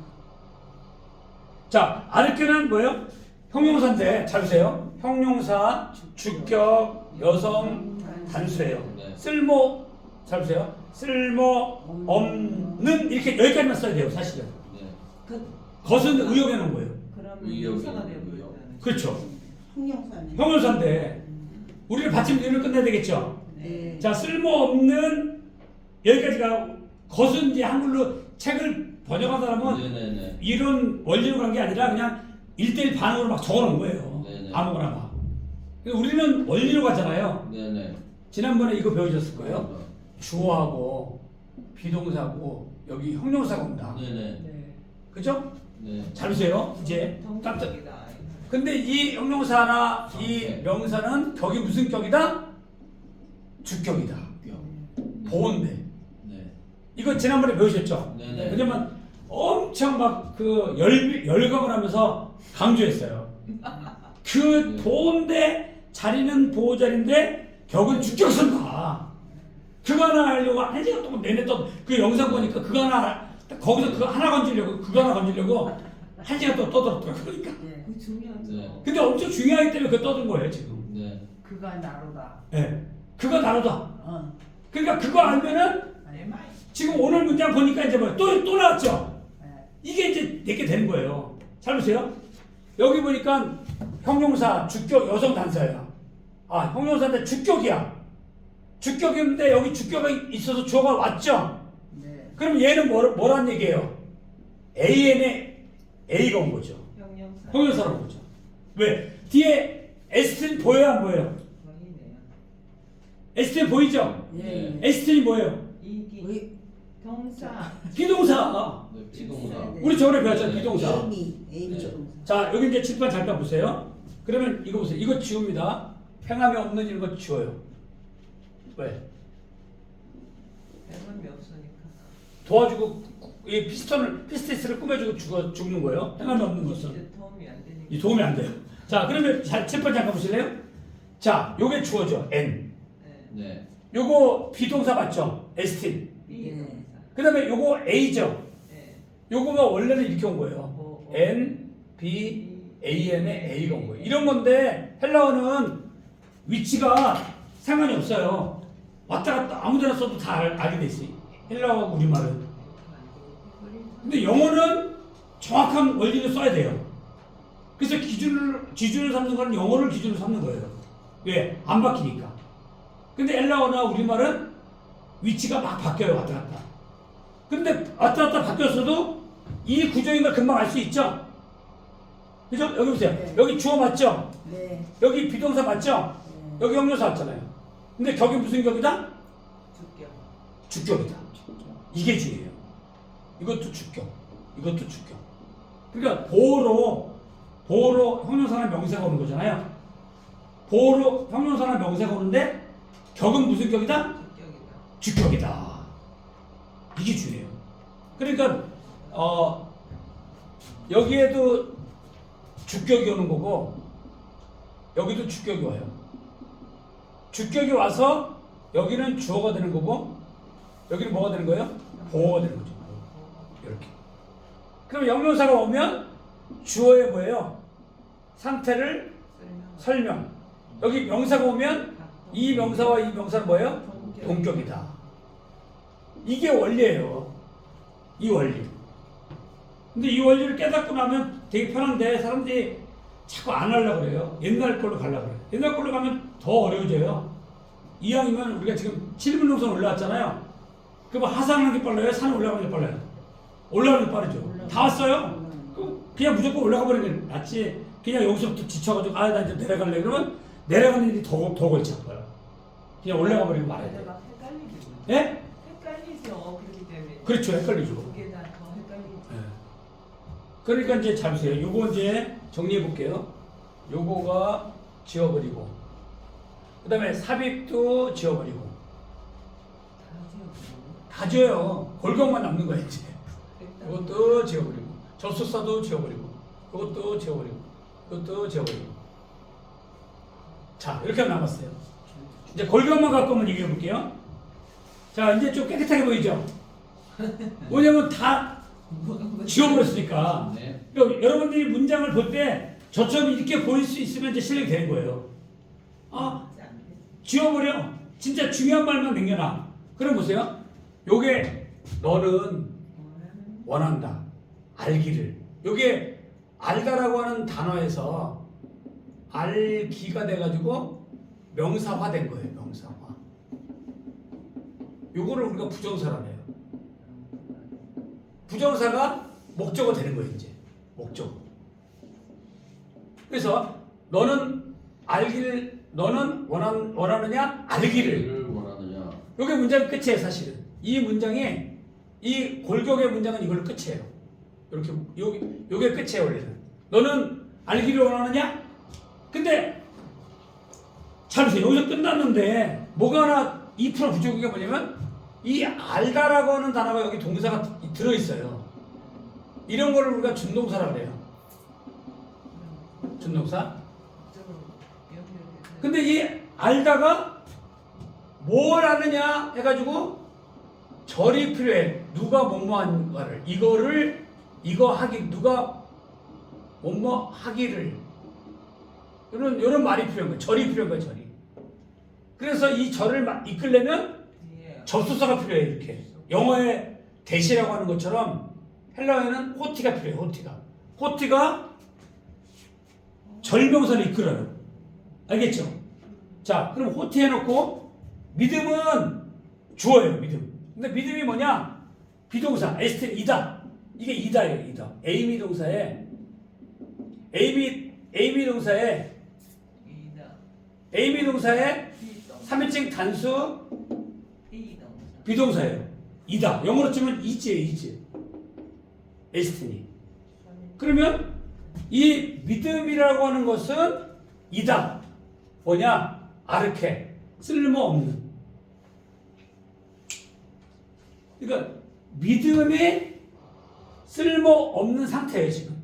S1: 자, 아르케는 뭐예요? 형용사인데 잘 보세요. 형용사, 주격, 여성, 단수예요.
S4: 네.
S1: 쓸모, 잘 보세요. 쓸모 없는 이렇게 여기까지만 써야 돼요, 사실은.
S4: 네.
S2: 그
S1: 것은 의역해 놓은 거예요.
S3: 그러면
S4: 의역이
S3: 형사가
S4: 의역.
S3: 되어버린다는.
S1: 그렇죠.
S2: 형용사네.
S1: 형용사인데 우리를 받침 니은을 끝내야 되겠죠.
S2: 네.
S1: 자, 쓸모없는 여기까지가 것은 이제 한글로 책을 번역한 사람은
S4: 네네네.
S1: 이런 원리로 간 게 아니라 그냥 1대1 반응으로 막 적어놓은 거예요.
S4: 네네.
S1: 아무거나 막. 근데 우리는 원리로 가잖아요.
S4: 네네.
S1: 지난번에 이거 배우셨을 거예요. 주어하고 비동사고 여기 형용사가 온다.
S4: 네네.
S3: 네.
S1: 그죠?
S4: 네.
S1: 잘 보세요. 이제 깜짝.
S3: 동격이다.
S1: 근데 이 형용사나 이 명사는 격이 무슨 격이다? 주격이다. 보온대.
S4: 네.
S1: 이거 지난번에 배우셨죠?
S4: 네네.
S1: 왜냐면 엄청 막 그 열광을 하면서 강조했어요. 그 보온대 자리는 보호자리인데 격은 주격 쓴다. 그거 하나 하려고 한 시간 동안 내내 그 영상 보니까 그거 하나 거기서 그거 하나 건지려고 그거 하나 건지려고 한 시간 동안 떠들었더라고요. 그러니까.
S2: 네.
S3: 그 중요하죠.
S4: 네.
S1: 근데 엄청 중요하기 때문에 그거 떠든 거예요 지금.
S4: 네.
S2: 그가 나로다.
S1: 예. 그거 다르다.
S2: 어.
S1: 그러니까 그거 알면은
S3: MI.
S1: 지금 오늘 문장 보니까 이제 뭐 또 나왔죠.
S2: 네.
S1: 이게 이제 내게 되는 거예요. 잘 보세요. 여기 보니까 형용사, 주격, 여성 단서예요. 아, 형용사인데 주격이야. 주격인데 여기 주격이 있어서 주어가 왔죠.
S2: 네.
S1: 그럼 얘는 뭐란 얘기예요? AN에 A가 온 거죠.
S3: 형용사.
S1: 형용사라고 보죠. 왜? 뒤에 S는 보여요, 안 보여요?
S3: 거의네요.
S1: 에스틴 보이죠?
S2: 예.
S1: 에스틴이 뭐예요?
S3: 이기
S2: 의-
S3: 동사
S1: 비동사.
S4: 네, 비동사.
S2: 네.
S1: 우리 저번에 배웠잖아요. 비동사.
S2: 에이미
S4: 네.
S2: 동사.
S1: 자, 여기 이제 칠판 잠깐 보세요. 그러면 이거 보세요. 이거 지웁니다. 행함이 없는 이런 거 지워요. 왜?
S3: 배분이 없으니까.
S1: 도와주고 이 피스티스를 꾸며주고 죽는 거예요. 행함이 없는 것은.
S3: 이제 도움이 안 되니까.
S1: 이 도움이 안 돼요. 자, 그러면 칠판 잠깐 보실래요? 자, 요게 주어죠. N.
S3: 네.
S4: 네.
S1: 요거 비동사 맞죠? 에스틴.
S3: 비동사.
S1: 그 다음에 요거 A죠.
S3: 네.
S1: 요거가 원래는 이렇게 온 거예요. N, B, AN의 A가 온 거예요. 이런 건데 헬라어는 위치가 상관이 없어요. 왔다 갔다 아무데나 써도 다 알게 돼 있어요. 헬라어하고 우리말은. 근데 영어는 정확한 원리를 써야 돼요. 그래서 기준을 삼는 건 영어를 기준으로 삼는 거예요. 왜? 안 바뀌니까. 근데 헬라어나 우리말은 위치가 막 바뀌어요. 왔다 갔다. 근데 왔다 갔다 바뀌었어도 이 구조인 걸 금방 알 수 있죠? 그죠? 여기 보세요.
S2: 네.
S1: 여기 주어 맞죠?
S2: 네.
S1: 여기 비동사 맞죠?
S2: 네.
S1: 여기 형용사 왔잖아요. 근데 격이 무슨 격이다?
S3: 주격.
S1: 주격이다. 이게 주예요. 이것도 주격. 이것도 주격. 그러니까 보호로 형용사나 명사가 오는 거잖아요. 보호로 형용사나 명사가 오는데 격은 무슨 격이다?
S3: 주격이다.
S1: 주격이다. 이게 주예요. 그러니까 여기에도 주격이 오는 거고 여기도 주격이 와요. 주격이 와서 여기는 주어가 되는 거고 여기는 뭐가 되는 거예요? 보어가 되는 거죠. 이렇게. 그럼 형용사가 오면 주어의 뭐예요? 상태를 설명. 여기 명사가 오면 이 명사와 이 명사는 뭐예요? 동격이다. 이게 원리예요. 이 원리. 근데 이 원리를 깨닫고 나면 되게 편한데 사람들이 자꾸 안 하려고 그래요. 옛날 걸로 가려고 그래요. 옛날 걸로 가면 더 어려워져요. 이왕이면 우리가 지금 7분동선 올라왔잖아요. 그럼 하산하는 게 빨라요? 산 올라가는 게 빨라요? 올라가는 게 빠르죠. 다 왔어요? 그냥 무조건 올라가 버리는 게 낫지. 그냥 여기서부터 지쳐가지고 나 이제 내려갈래 그러면 내려가는 일이 더 걸쳐 보여요. 그냥 올라가 버리고 말아야 돼요.
S3: 막 헷갈리죠.
S1: 예?
S3: 헷갈리죠. 그렇기 때문에.
S1: 그렇죠. 헷갈리죠.
S3: 그게 다 더 헷갈리죠.
S1: 예. 그러니까 이제 잘 보세요. 요거 이제 정리해 볼게요. 요거가 지워버리고, 그 다음에 삽입도 지워버리고,
S3: 다 지워버리고.
S1: 다 지워요. 골격만 남는 거예요 이제. 이것도 지워버리고, 접속사도 지워버리고, 이것도 지워버리고, 이것도 지워버리고. 자, 이렇게 남았어요. 이제 골격만 갖고 한번 얘기해 볼게요. 자, 이제 좀 깨끗하게 보이죠? 뭐냐면 다 지워버렸으니까.
S4: 네.
S1: 그러니까 여러분들이 문장을 볼 때 저처럼 이렇게 보일 수 있으면 이제 실력이 되는 거예요. 아, 지워버려. 진짜 중요한 말만 남겨놔. 그럼 보세요. 요게 너는 원한다. 알기를. 요게 알다라고 하는 단어에서 알기가 돼가지고 명사화된 거예요. 명사화. 요거를 우리가 부정사라고 해요. 부정사가 목적어 되는 거예요. 이제 목적어. 그래서 너는 알기를, 너는 원하느냐? 알기를.
S4: 를 원하느냐.
S1: 요게 문장 끝이에요. 사실은 이 문장에, 이 골격의 문장은 이걸로 끝이에요. 이렇게 요게 끝이에요. 원래는 너는 알기를 원하느냐? 근데 잘 보세요. 여기서 끝났는데 뭐가 하나 2% 부족한 게 뭐냐면 이 알다라고 하는 단어가 여기 동사가 들어있어요. 이런 거를 우리가 준동사라고 그래요. 준동사. 근데 이 알다가 뭘 아느냐 해가지고 절이 필요해. 누가 뭐뭐한가를, 이거 하기, 누가 뭐뭐 하기를, 이런 말이 필요한 거예요. 절이 필요한 거예요. 절이. 그래서 이 절을 이끌려면 접속사가 필요해. 이렇게 영어의 대시라고 하는 것처럼 헬라어에는 호티가 필요해요. 호티가 절명사를 이끌어요. 알겠죠? 자, 그럼 호티 해놓고 믿음은 주어예요. 믿음. 근데 믿음이 뭐냐? 비동사, 에스틴, 이다. 이게 이다예요. 이다. 에이미 동사에 에이미 동사에 3인칭 단수
S3: 비동사.
S1: 비동사예요. 이다. 영어로 치면 is예요. is. 에스티니. 그러면 이 믿음이라고 하는 것은 이다. 뭐냐? 아르케. 쓸모없는. 그러니까 믿음이 쓸모없는 상태예요, 지금.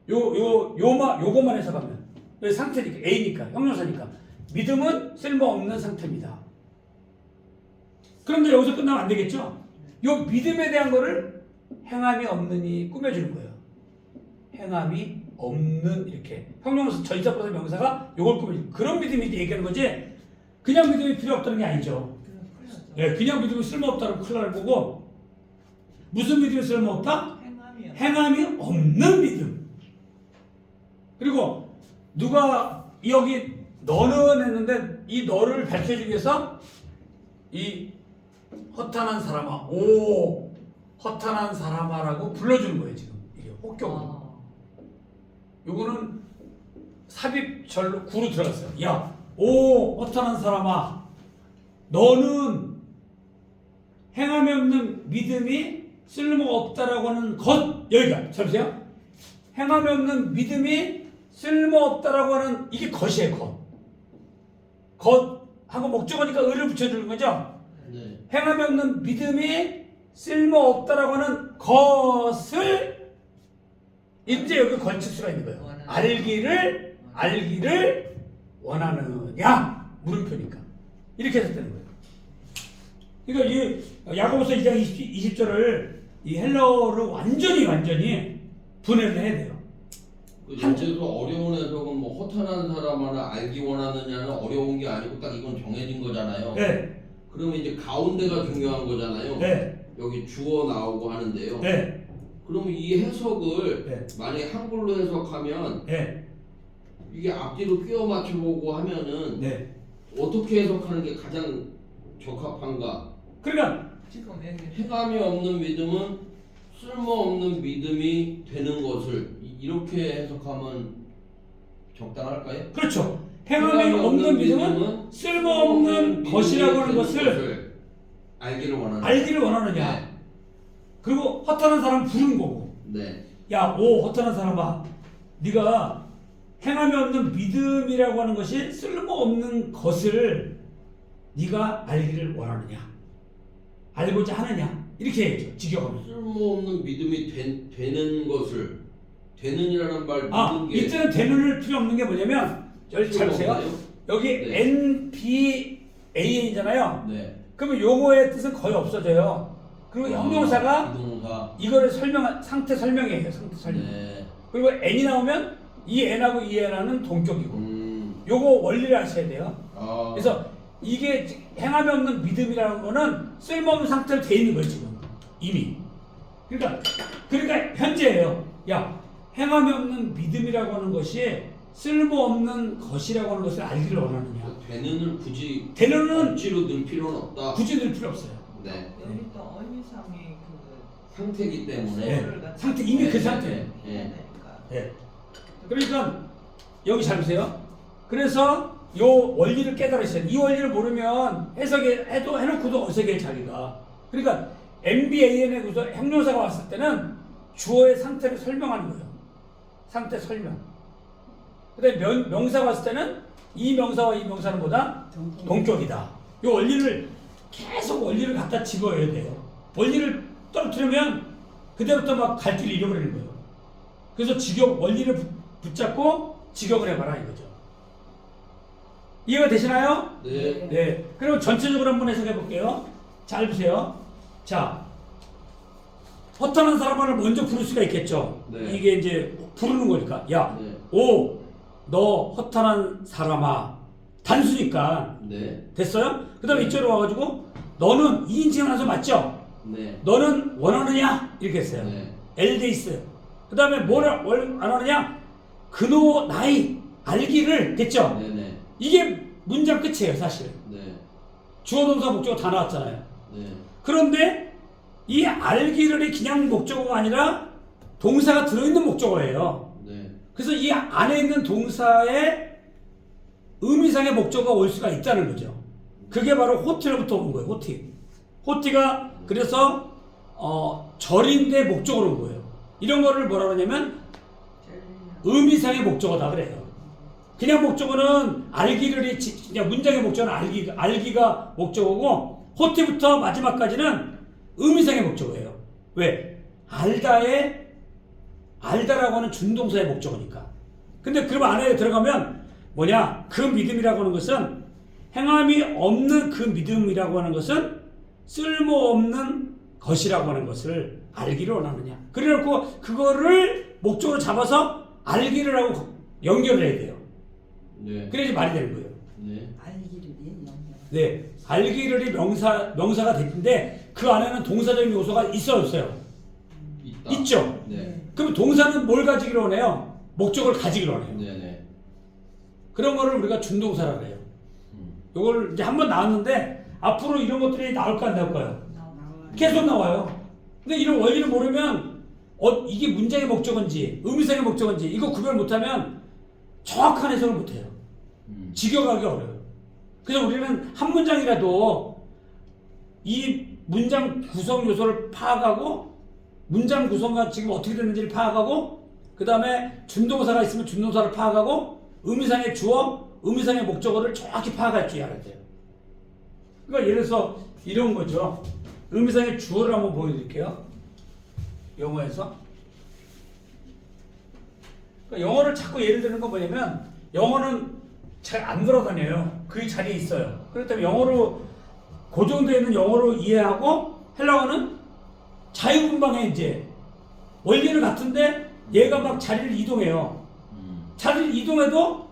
S1: 요거만 해석하면. 여기 상태니까, A니까, 형용사니까. 믿음은 쓸모없는 상태입니다. 그런데 여기서 끝나면 안 되겠죠? 요 믿음에 대한 거를 행함이 없느니 꾸며주는 거예요. 행함이 없는, 이렇게. 형용사, 전치사보다 명사가 요걸 꾸며주는 그런 믿음이 얘기하는 거지, 그냥 믿음이 필요 없다는 게 아니죠. 예, 그냥 믿음이 쓸모없다는 큰일 날 거고, 무슨 믿음이 쓸모없다? 행함이 없는 믿음. 그리고 누가 여기 너는 했는데 이 너를 밝혀주기 위해서 이 허탄한 사람아, 오 허탄한 사람아라고 불러주는 거예요. 지금 이게 혹격으로. 요거는 삽입절로 구로 들어갔어요. 야, 오 허탄한 사람아, 너는 행함이 없는 믿음이 쓸모가 없다라고 하는 것, 여기가 잘 보세요. 행함이 없는 믿음이 쓸모없다라고 하는 이게 것이에요. 것 하고 목적어니까 의를 붙여주는 거죠.
S4: 네.
S1: 행함이 없는 믿음이 쓸모없다라고 하는 것을 이제 여기 걸칠 수가 있는 거예요. 알기를 원하느냐? 물음표니까. 이렇게 해서 되는 거예요. 그러니까 이 야고보서 2장 20절을 이 헬러어로 완전히 분해를 해야 돼요.
S4: 여기서 어려운 해석은 뭐 허탄한 사람 하나 알기 원하느냐는 어려운 게 아니고 딱 이건 정해진 거잖아요.
S1: 네.
S4: 그러면 이제 가운데가 중요한 거잖아요.
S1: 네.
S4: 여기 주어 나오고 하는데요.
S1: 네.
S4: 그러면 이 해석을
S1: 네.
S4: 만약에 한글로 해석하면
S1: 네.
S4: 이게 앞뒤로 끼워 맞춰보고 하면은
S1: 네.
S4: 어떻게 해석하는 게 가장 적합한가?
S1: 그러니까
S3: 지금 여기
S4: 행함이 없는 믿음은 쓸모없는 믿음이 되는 것을 이렇게 해석하면 적당할까요?
S1: 그렇죠. 행함이 없는 믿음은 쓸모없는 것이라고 하는 것을
S4: 알기를 원하는.
S1: 알기를 원하느냐.
S4: 네.
S1: 그리고 허탄한 사람 부르는 거고.
S4: 네.
S1: 야, 오 허탄한 사람아, 네가 행함이 없는 믿음이라고 하는 것이 쓸모없는 것을 네가 알기를 원하느냐, 알고자 하느냐, 이렇게 해야죠. 직역하면.
S4: 쓸모없는 믿음이 되는 것을 되는이라는 말 믿는 게
S1: 이때는 되는을 필요 없는 게 뭐냐면 여기 잘 보세요.
S4: 없나요?
S1: 여기
S4: 네.
S1: NBAN이잖아요.
S4: 네.
S1: 그러면 요거의 뜻은 거의 없어져요. 그리고 형용사가
S4: 비동사.
S1: 이거를 상태 설명이에요. 상태 설명.
S4: 네.
S1: 그리고 N이 나오면 이 N하고 이 N하는 동격이고. 요거 원리를 아셔야 돼요. 그래서 이게 행함이 없는 믿음이라는 거는 쓸모없는 상태로 돼 있는 거예요, 지금. 이미. 그러니까 현재예요. 야, 행함이 없는 믿음이라고 하는 것이 쓸모없는 것이라고 하는 것을 알기를 원하느냐.
S4: 되는을 굳이
S1: 되는은
S4: 억지로 넣을 필요는 없다.
S1: 굳이 넣을 필요 없어요.
S4: 네.
S3: 여기 또 의미상의 그
S4: 상태이기 때문에.
S1: 네. 상태, 이미 그 상태.
S4: 네.
S1: 네. 그러니까 여기 잘 보세요. 그래서 요 원리를 깨달으셔야 돼요. 이 원리를 모르면 해놓고도 어색해 자기가. 그러니까 MBAN에 형용사가 왔을 때는 주어의 상태를 설명하는 거예요. 상태 설명. 근데 명사가 왔을 때는 이 명사와 이 명사는 뭐다? 동격이다. 이 원리를 계속 원리를 갖다 집어야 돼요. 원리를 떨어뜨리면 그때부터 막 갈 길을 잃어버리는 거예요. 그래서 원리를 붙잡고 직역을 해봐라 이거죠. 이해가 되시나요?
S4: 네.
S1: 네. 그럼 전체적으로 한번 해석해 볼게요. 잘 보세요. 자, 허탄한 사람을 먼저 부를 수가 있겠죠.
S4: 네.
S1: 이게 이제 부르는 거니까. 야,
S4: 네.
S1: 오, 너 허탄한 사람아. 단수니까.
S4: 네.
S1: 됐어요? 그 다음에 이쪽으로 와가지고 너는 2인칭 하나서 맞죠?
S4: 네.
S1: 너는 원하느냐? 이렇게 했어요.
S4: 네.
S1: 엘데이스. 그 다음에 뭘 안 하느냐? 그노 나이 알기를. 됐죠?
S4: 네네.
S1: 이게 문장 끝이에요, 사실.
S4: 네.
S1: 주어 동사 목적어 다 나왔잖아요.
S4: 네.
S1: 그런데 이 알기를이 그냥 목적어가 아니라 동사가 들어있는 목적어예요.
S4: 네.
S1: 그래서 이 안에 있는 동사의 의미상의 목적어가 올 수가 있다는 거죠. 그게 바로 호티로부터 온 거예요. 호티가 그래서 절인데 목적어로 온 거예요. 이런 거를 뭐라 그러냐면 의미상의 목적어다 그래요. 그냥 목적어는 알기를 그냥 문장의 목적어는 알기가 목적어고 호티부터 마지막까지는 의미상의 목적어예요. 왜? 알다라고 하는 준동사의 목적어니까. 근데 그 안에 들어가면 뭐냐? 그 믿음이라고 하는 것은 행함이 없는 그 믿음이라고 하는 것은 쓸모없는 것이라고 하는 것을 알기를 원하느냐. 그래놓고 그거를 목적으로 잡아서 알기를 하고 연결을 해야 돼요.
S4: 네.
S1: 그래야지 말이 되는 거예요.
S4: 네.
S2: 알기를 연결.
S1: 네. 알기를이 명사가 됐는데 그 안에는 동사적인 요소가 있어요, 없어요?
S4: 있다.
S1: 있죠.
S4: 네.
S1: 그럼 동사는 뭘 가지기로 원해요? 목적을 가지기로 원해요.
S4: 네네.
S1: 그런 거를 우리가 준동사라고 해요. 이걸 이제 한번 나왔는데 앞으로 이런 것들이 나올까 안 나올까요?
S2: 나와요.
S1: 계속 나와요. 근데 이런 원리를 모르면 이게 문장의 목적인지 의미상의 목적인지 이거 구별 못하면 정확한 해석을 못해요. 직역하기 어려워요. 그래서 우리는 한 문장이라도 이 문장 구성 요소를 파악하고 문장 구성과 지금 어떻게 됐는지를 파악하고 그 다음에 준동사가 있으면 준동사를 파악하고 의미상의 주어, 의미상의 목적어를 정확히 파악할 줄 알아야 돼요. 그러니까 예를 들어서 이런 거죠. 의미상의 주어를 한번 보여드릴게요. 영어에서. 그러니까 영어를 자꾸 예를 드는 건 뭐냐면 영어는 잘 안 돌아다녀요. 그 자리에 있어요. 그렇다면 영어로 고정되어 있는 영어로 이해하고 헬라어는 자유분방해 이제 원리는 같은데 얘가 막 자리를 이동해요. 자리를 이동해도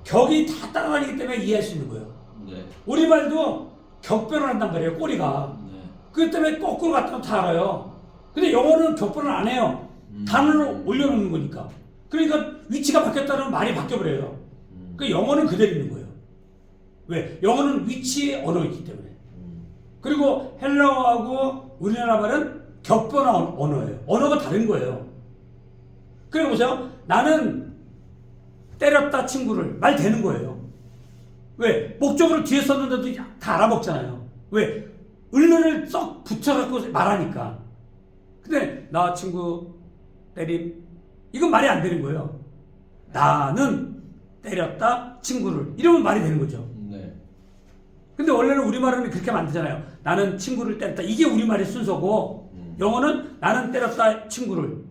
S1: 격이 다 따라다니기 때문에 이해할 수 있는 거예요.
S4: 네.
S1: 우리말도 격변을 한단 말이에요. 꼬리가.
S4: 네.
S1: 그렇기 때문에 거꾸로 갔다 오면 다 알아요. 근데 영어는 격변을 안 해요. 단어를 올려놓는 거니까. 그러니까 위치가 바뀌었다는 말이 바뀌어버려요. 그 영어는 그대로 있는 거예요. 왜? 영어는 위치의 언어이기 때문에. 그리고 헬라어하고 우리나라 말은 격변한 언어예요. 언어가 다른 거예요. 그래 보세요. 나는 때렸다 친구를 말 되는 거예요. 왜? 목적어를 뒤에 썼는데도 다 알아먹잖아요. 왜? 을을 썩 붙여갖고 말하니까. 근데 나 친구 때림 이건 말이 안 되는 거예요. 나는 때렸다 친구를 이러면 말이 되는 거죠.
S4: 네.
S1: 근데 원래는 우리말은 그렇게 하면 안 되잖아요. 나는 친구를 때렸다. 이게 우리말의 순서고 영어는 나는 때렸다 친구를.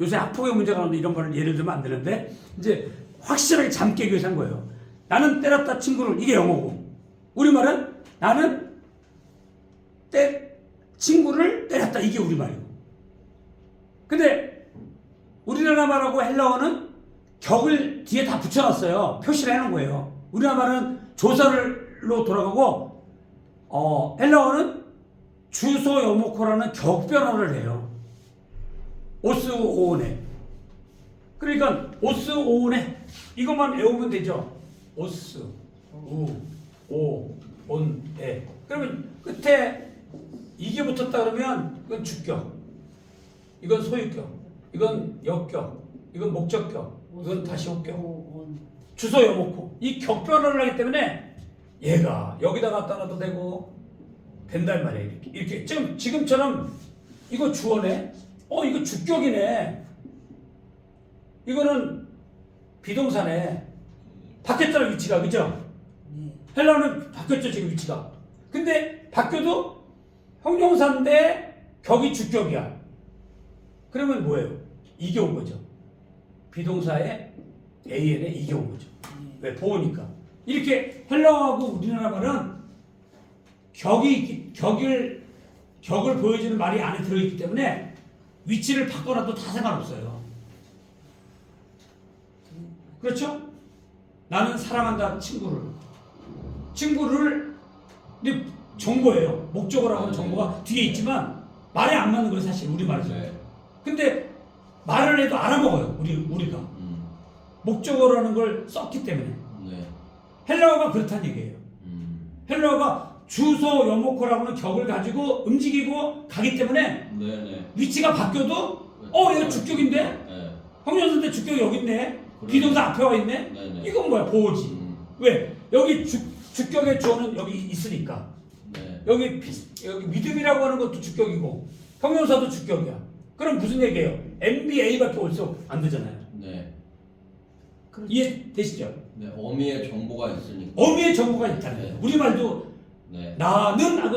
S1: 요새 학폭의 문제가 나오는데 이런 거를 예를 들면 안 되는데 이제 확실하게 잠 깨기 위해서 한 거예요. 나는 때렸다 친구를. 이게 영어고 우리말은 나는 친구를 때렸다. 이게 우리말이고. 근데 우리나라 말하고 헬라어는 격을 뒤에 다 붙여놨어요. 표시를 해놓은 거예요. 우리나라 말은 조사로 돌아가고 헬라어는 주소 여모코라는 격변어를 해요. 오스 오온에. 그러니까 오스 오온에 이것만 외우면 되죠. 오스 오온에. 그러면 끝에 이게 붙었다 그러면 이건 주격, 이건 소유격, 이건 역격, 이건 목적격, 이건 다시 호격. 주소 여목고. 이 격변어를 하기 때문에 얘가 여기다 갖다 놔도 되고 된단 말이에요. 이렇게 지금처럼 이거 주어네. 이거 주격이네. 이거는 비동사네. 바뀌었잖아 위치가. 그죠? 헬라어는 바뀌었죠 지금 위치가. 근데 바뀌어도 형용사인데 격이 주격이야. 그러면 뭐예요? 이게 온 거죠. 비동사에 AN에 이게 온 거죠. 왜? 보호니까. 이렇게 헬라어하고 우리나라 말은 격을 보여주는 말이 안에 들어있기 때문에 위치를 바꿔놔도 다 상관없어요. 그렇죠? 나는 사랑한다 친구를 근데 정보예요. 목적어라고 하는 정보가 뒤에 있지만 말이 안 맞는 거예요 사실 우리말에서. 근데 말을 해도 알아먹어요 우리가. 목적어라는 걸 썼기 때문에. 헬라어가 그렇다는 얘기예요. 헬라어가 주소 여모코라고는 격을 가지고 움직이고 가기 때문에 위치가 바뀌어도 얘가 주격인데 형용사인데 주격이 여기 있네. 비동사 앞에 와 있네. 이건 뭐야? 보호지. 왜? 여기 주격의 주어는 여기 있으니까.
S4: 네.
S1: 여기 믿음이라고 하는 것도 주격이고 형용사도 주격이야. 그럼 무슨 얘기예요? MBA밖에 올수 안 되잖아요.
S4: 네.
S2: 그렇죠.
S1: 이해되시죠?
S4: 네. 어미의 정보가 있으니까.
S1: 어미의 정보가 있다는 거예요.
S4: 네.
S1: 우리말도
S4: 네.
S1: 나는 하고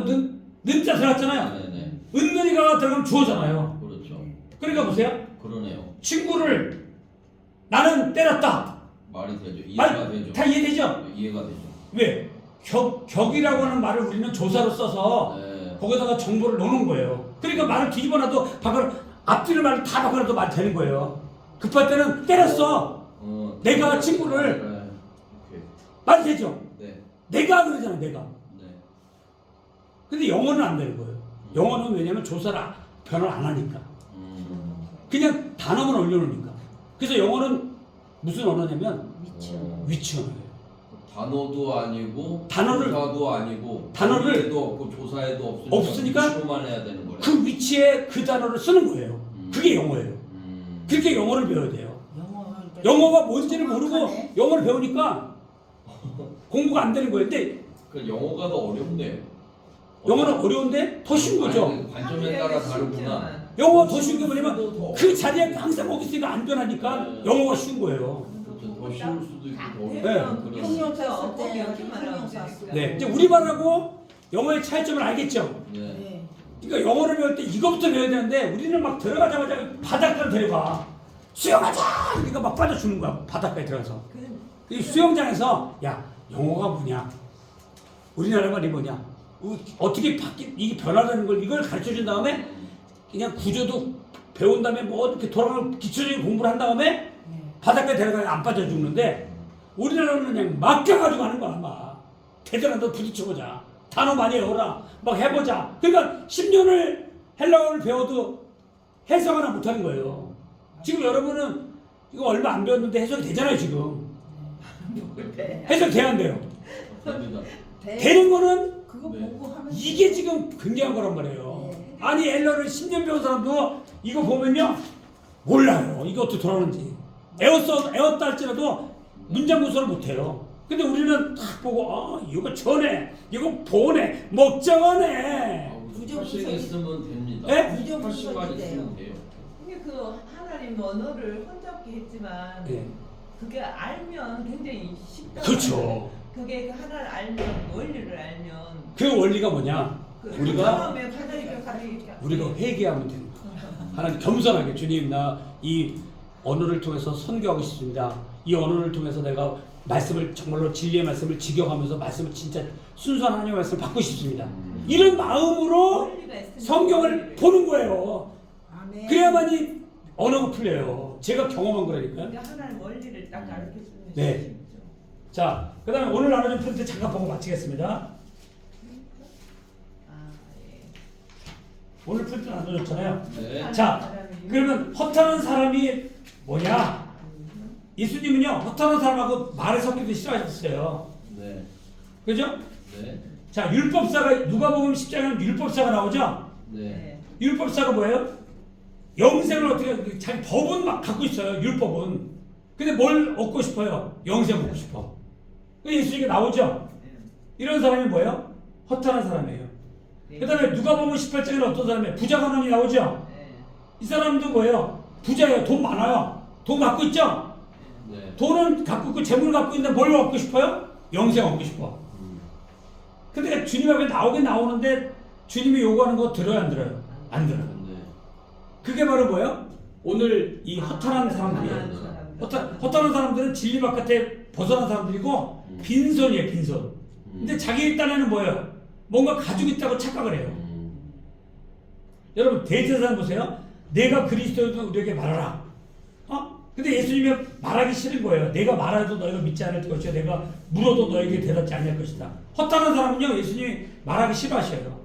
S1: 는자 들어갔잖아요.
S4: 네네.
S1: 은근히가 들어가면 주어잖아요.
S4: 그렇죠.
S1: 그러니까 보세요.
S4: 그러네요.
S1: 친구를 나는 때렸다.
S4: 말이 되죠. 이해가 되죠.
S1: 다 이해되죠?
S4: 네, 이해가 되죠.
S1: 왜? 격이라고 하는 말을 우리는 조사로 써서
S4: 네.
S1: 거기다가 정보를 넣는 거예요. 그러니까 말을 뒤집어놔도 앞뒤를 말을 다 바꿔놔도 말 되는 거예요. 급할 때는 때렸어. 내가 친구를.
S4: 네. 오케이.
S1: 말이 되죠?
S4: 네.
S1: 내가 그러잖아, 내가.
S4: 네.
S1: 근데 영어는 안 되는 거예요. 영어는 왜냐면 조사를 변화를 안 하니까. 그냥 단어만 올려놓으니까. 그래서 영어는 무슨 언어냐면
S2: 미쳐.
S1: 위치 언어예요.
S4: 단어도 아니고
S1: 단어를-
S4: 조사도 아니고
S1: 단어를-
S4: 도 없고 조사에도 없으니까
S1: 없으니까
S4: 위치로만 해야 되는 거예요.
S1: 그 위치에 그 단어를 쓰는 거예요. 그게 영어예요. 그렇게 영어를 배워야 돼요. 영어가 뭔지를 모르고
S2: 정확하네.
S1: 영어를 배우니까 공부가 안 되는 거예요. 근데
S4: 그 영어가 더 어렵네요.
S1: 영어는 어려운데 더 쉬운 거죠.
S4: 아니, 관점에 따라 다르구나.
S1: 영어가 더 쉬운 게 뭐냐면 그 자리에 항상 거기 있으니까 안 변하니까
S4: 네.
S1: 영어가 쉬운 거예요.
S4: 그렇죠. 더 쉬울 수도 있고 더
S1: 네.
S4: 어려울 수도 있고.
S2: 형용사 쓸
S3: 꼭
S2: 때
S3: 여기만 하면
S2: 형용사
S3: 되니까.
S2: 쓰고.
S1: 네. 이제 우리말하고 영어의 차이점을 알겠죠?
S4: 네.
S2: 네.
S1: 그러니까 영어를 배울 때 이것부터 배워야 되는데 우리는 막 들어가자마자 바닷가를 데려가. 수영하자! 그러니까 막 빠져주는 거야. 바닷가에 들어가서. 이 수영장에서 야 영어가 뭐냐? 우리나라 말이 뭐냐? 어떻게 이게 변화되는 걸 이걸 가르쳐 준 다음에 그냥 구조도 배운 다음에 뭐 이렇게 돌아가는 기초적인 공부를 한 다음에
S2: 네.
S1: 바닷가에 데려가면 안 빠져 죽는데 우리나라는 그냥 막 가가지고 하는 거야 막. 대단하다 부딪혀보자. 단어 많이 외워라. 막 해보자. 그러니까 10년을 헬라어를 배워도 해석 하나 못하는 거예요. 지금 여러분은 이거 얼마 안 배웠는데 해석이 되잖아요 지금. 해석 돼야 안 돼요.
S4: 됩니다.
S1: 되는 거는
S2: 그거
S4: 네.
S2: 보고 하면
S1: 이게 지금 굉장한 거란 말이에요.
S2: 네.
S1: 아니 엘러를 10년 배운 사람도 이거 보면요 몰라요. 이거 어떻게 돌아오는지. 애웠다 할지라도 문장 구성을 못해요. 근데 우리는 딱 보고 이거 전에 이거 보네 먹정하네.
S2: 부정
S4: 훨씬
S2: 구성이-
S4: 있으면 됩니다.
S1: 네?
S2: 부정
S4: 훨씬만
S2: 구성이
S4: 있으면 돼요.
S3: 이게 그 하나님 언어를 혼잡게 했지만
S1: 네.
S3: 그게 알면 굉장히 쉽다.
S1: 그렇죠.
S3: 그게 그 하나를 알면 원리를 알면
S1: 그 원리가 뭐냐?
S3: 그
S1: 우리가
S3: 처음에 가다니까
S1: 우리가 회개하면 되는 거야. 하나님 겸손하게 주님 나 이 언어를 통해서 선교하고 싶습니다. 이 언어를 통해서 내가 말씀을 정말로 진리의 말씀을 직역하면서 말씀을 진짜 순수한 하나님의 말씀을 받고 싶습니다. 이런 마음으로
S3: 원리가 있으니까
S1: 성경을 보는 거예요.
S2: 아멘.
S1: 그래야만이 언어가 풀려요. 제가 경험한 거라니까요.
S3: 그러니까 하나님 원리를 딱 가르쳐 주면
S1: 네.
S3: 쉽죠.
S1: 자, 그 다음에 오늘 나눠준 포인트 잠깐 보고 마치겠습니다.
S3: 아, 예.
S1: 오늘 포인트 나눠줬잖아요.
S4: 네.
S1: 자, 그러면 허탄한 사람이 뭐냐? 예수님은요, 허탄한 사람하고 말을 섞기도 싫어하셨어요.
S4: 네.
S1: 그죠?
S4: 네.
S1: 자, 율법사가, 누가복음 10장에는 율법사가 나오죠?
S4: 네.
S3: 네.
S1: 율법사가 뭐예요? 영생을 어떻게, 자기 법은 막 갖고 있어요, 율법은. 근데 뭘 얻고 싶어요? 영생 얻고 싶어. 예수님이 나오죠? 이런 사람이 뭐예요? 허탄한 사람이에요.
S3: 네.
S1: 그 다음에 누가복음 18장에는 어떤 사람이에요? 부자 간원이 나오죠?
S3: 네.
S1: 이 사람도 뭐예요? 부자예요. 돈 많아요. 돈 갖고 있죠?
S4: 네.
S1: 돈은 갖고 있고 재물을 갖고 있는데 뭘 얻고 싶어요? 영생 얻고 싶어. 근데 주님 앞에 나오긴 나오는데 주님이 요구하는 거 들어요 안 들어요? 안 들어요.
S4: 네.
S1: 그게 바로 뭐예요? 오늘 이 허탄한 사람들이에요. 허탄한 사람들은 진리 바깥에 벗어난 사람들이고 빈손이에요, 빈손. 근데 자기 딴에는 뭐예요? 뭔가 가지고 있다고 착각을 해요. 여러분 대제사장 보세요. 내가 그리스도도 우리에게 말하라. 근데 예수님이 말하기 싫은 거예요. 내가 말해도 너희가 믿지 않을 것이요. 내가 물어도 너에게 대답지 않을 것이다. 허탄한 사람은요, 예수님이 말하기 싫어하셔요.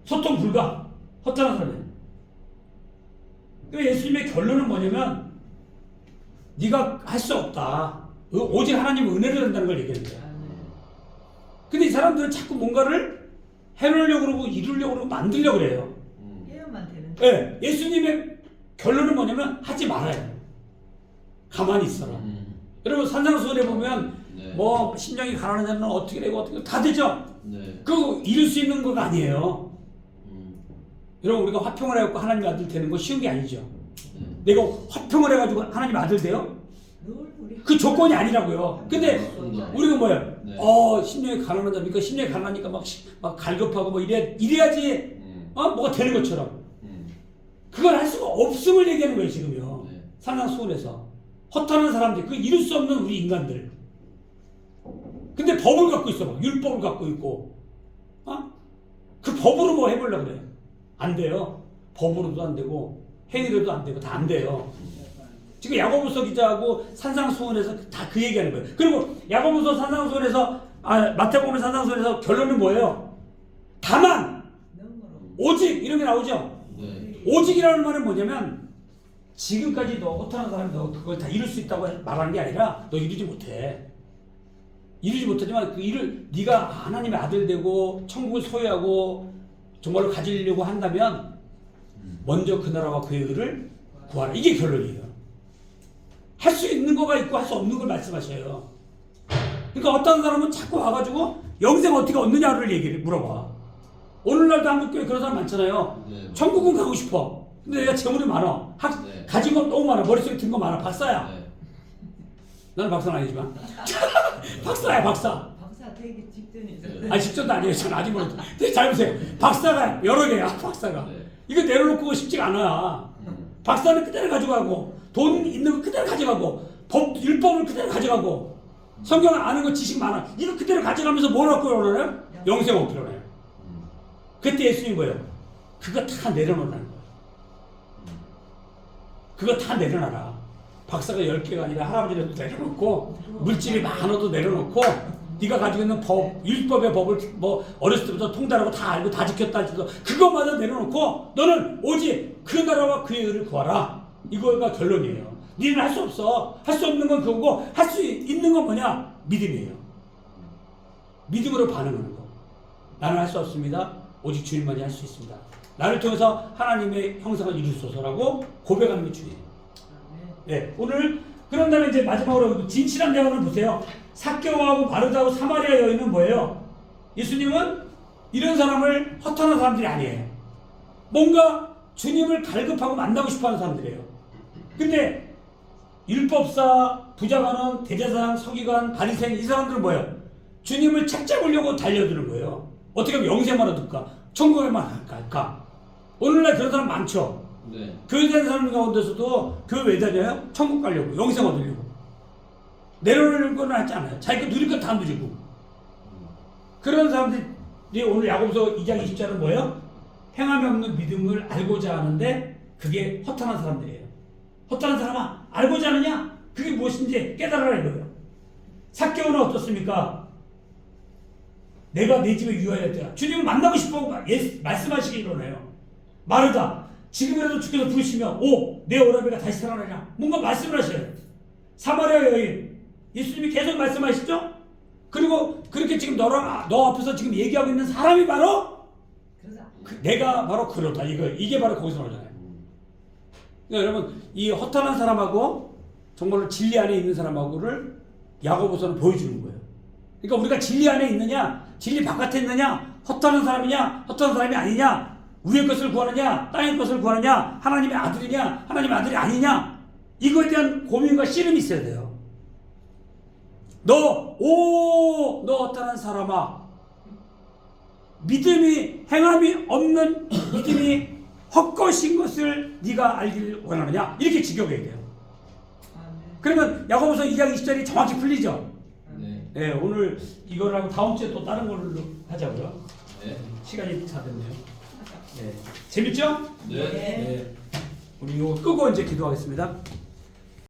S1: 소통 불가. 허탄한 사람이에요. 예수님의 결론은 뭐냐면 네가 할 수 없다. 오직 하나님의 은혜로 된다는 걸 얘기하는 거야. 근데 이 사람들은 자꾸 뭔가를 해놓으려고 그러고 이루려고 그러고 만들려고 그래요.
S3: 깨어만 되는.
S1: 네, 예수님의 결론은 뭐냐면 하지 말아요. 가만히 있어라. 여러분 산상수훈에 보면
S4: 네.
S1: 뭐 심령이 가난한 자는 어떻게 되고 어떻게 다 되죠.
S4: 네.
S1: 그거 이룰 수 있는 거 아니에요.
S4: 음.
S1: 여러분 우리가 화평을 해갖고 하나님 아들 되는 거 쉬운 게 아니죠.
S4: 네.
S1: 내가 화평을 해가지고 하나님 아들 돼요?
S3: 늘 우리
S1: 그 조건이 아니라고요. 근데
S4: 맞습니다.
S1: 우리가 뭐예요?
S4: 네.
S1: 심령이 가난한 자니까 심령이 가난하니까 막 갈급하고 뭐 이래야지 뭐가 되는 것처럼. 그걸 할 수가 없음을 얘기하는 거예요 지금요.
S4: 네.
S1: 산상수훈에서 허탄한 사람들, 그 이룰 수 없는 우리 인간들. 근데 법을 갖고 있어, 막 율법을 갖고 있고, 그 법으로 뭐 해보려고 그래? 안 돼요. 법으로도 안 되고 행위로도 안 되고 다 안 돼요. 지금 야고보서 기자하고 산상수훈에서 다 그 얘기하는 거예요. 그리고 야고보서 산상수훈에서 마태복음 산상수훈에서 결론은 뭐예요? 다만
S3: 능으로
S1: 오직 이런 게 나오죠.
S4: 네.
S1: 오직이라는 말은 뭐냐면 지금까지 너 허탄한 사람이 너 그걸 다 이룰 수 있다고 말하는 게 아니라 너 이루지 못해. 이루지 못하지만 그 일을 네가 하나님의 아들 되고 천국을 소유하고 정말로 가지려고 한다면 먼저 그 나라와 그의 의를 구하라. 이게 결론이에요. 할 수 있는 거가 있고 할 수 없는 걸 말씀하셔요. 그러니까 어떤 사람은 자꾸 와가지고 영생 어떻게 얻느냐를 얘기를 물어봐. 오늘날도 한국교회 그런 사람 많잖아요.
S4: 네.
S1: 천국은 가고 싶어. 근데 내가 재물이 많아.
S4: 네.
S1: 가진 거 너무 많아. 머릿속에 든 거 많아. 박사야.
S4: 네.
S1: 나는 박사는 아니지만. 박사야, 박사.
S3: 박사 되기 직전이죠.
S4: 네.
S1: 아니, 직전도 아니에요. 전 아직 모르죠. 잘 보세요. 박사가 여러 개야, 박사가.
S4: 네.
S1: 이거 내려놓고 쉽지가 않아. 박사는 그대로 가져가고, 돈 있는 거 그대로 가져가고, 율법을 그대로 가져가고, 성경 아는 거 지식 많아. 이거 그대로 가져가면서 뭘 얻고 그러나요? 영생 얻고 그러나요? 그때 예수님 뭐예요? 그거 다 내려놓으라는 거예요. 그거 다 내려놔라. 박사가 10개가 아니라 할아버지라도 내려놓고 물질이 많아도 내려놓고 네가 가지고 있는 법, 율법의 법을 뭐 어렸을 때부터 통달하고 다 알고 다 지켰다 할지도 그것마저 내려놓고 너는 오직 그 나라와 그의 의를 구하라. 이거가 결론이에요. 니는 할 수 없어. 할 수 없는 건 그거고 할 수 있는 건 뭐냐? 믿음이에요. 믿음으로 반응하는 거. 나는 할 수 없습니다. 오직 주님만이 할 수 있습니다. 나를 통해서 하나님의 형상을 이루소서라고 고백하는 게 주예요. 네, 오늘 그런 다음에 이제 마지막으로 진실한 대화를 보세요. 삭개오하고 바르다하고 사마리아 여인은 뭐예요? 예수님은 이런 사람을 허탄한 사람들이 아니에요. 뭔가 주님을 갈급하고 만나고 싶어하는 사람들이에요. 근데 율법사, 부자관원, 대제사장, 서기관, 바리새인 이 사람들은 뭐예요? 주님을 책잡으려고 달려드는 거예요. 어떻게 하면 영생만 얻을까? 천국에만 갈까? 오늘날 그런 사람 많죠.
S4: 네.
S1: 교회 다니는 사람 가운데서도 교회 왜 다녀요? 천국 가려고, 영생 얻으려고. 내려놓을 건 하지 않아요. 자기가 누릴 건 다 누리고. 그런 사람들이 오늘 야고보서 2장 20절은 뭐예요? 행함이 없는 믿음을 알고자 하는데 그게 허탄한 사람들이에요. 허탄한 사람아, 알고자 하느냐? 그게 무엇인지 깨달아라 이거예요. 삭개오는 어떻습니까? 내가 내 집에 유하여야 돼. 주님을 만나고 싶어 말씀하시기 이러네요. 마르다. 지금이라도 주께서 부르시면 내 오라비가 다시 살아나냐. 뭔가 말씀을 하셔요. 사마리아 여인. 예수님이 계속 말씀하시죠? 그리고 그렇게 지금 너 앞에서 지금 얘기하고 있는 사람이 바로 내가 바로 그러다. 이게 바로 거기서 나오잖아요. 그러니까 여러분 이 허탄한 사람하고 정말로 진리 안에 있는 사람하고를 야고보서는 보여주는 거예요. 그러니까 우리가 진리 안에 있느냐, 진리 바깥에 있느냐, 허탄한 사람이냐, 허탄한 사람이 아니냐, 위의 것을 구하느냐, 땅의 것을 구하느냐, 하나님의 아들이냐, 하나님의 아들이 아니냐, 이거에 대한 고민과 씨름이 있어야 돼요. 너 허탄한 사람아, 믿음이 행함이 없는 믿음이 헛것인 것을 네가 알기를 원하느냐, 이렇게 직역해야 돼요. 그러면 야고보서 2장 20절이 정확히 풀리죠. 네, 오늘 이걸 하고 다음 주에 또 다른 걸로 하자고요.
S4: 네.
S1: 시간이 다 됐네요. 네. 재밌죠?
S4: 네.
S1: 네. 우리 이거 끄고 이제 기도하겠습니다.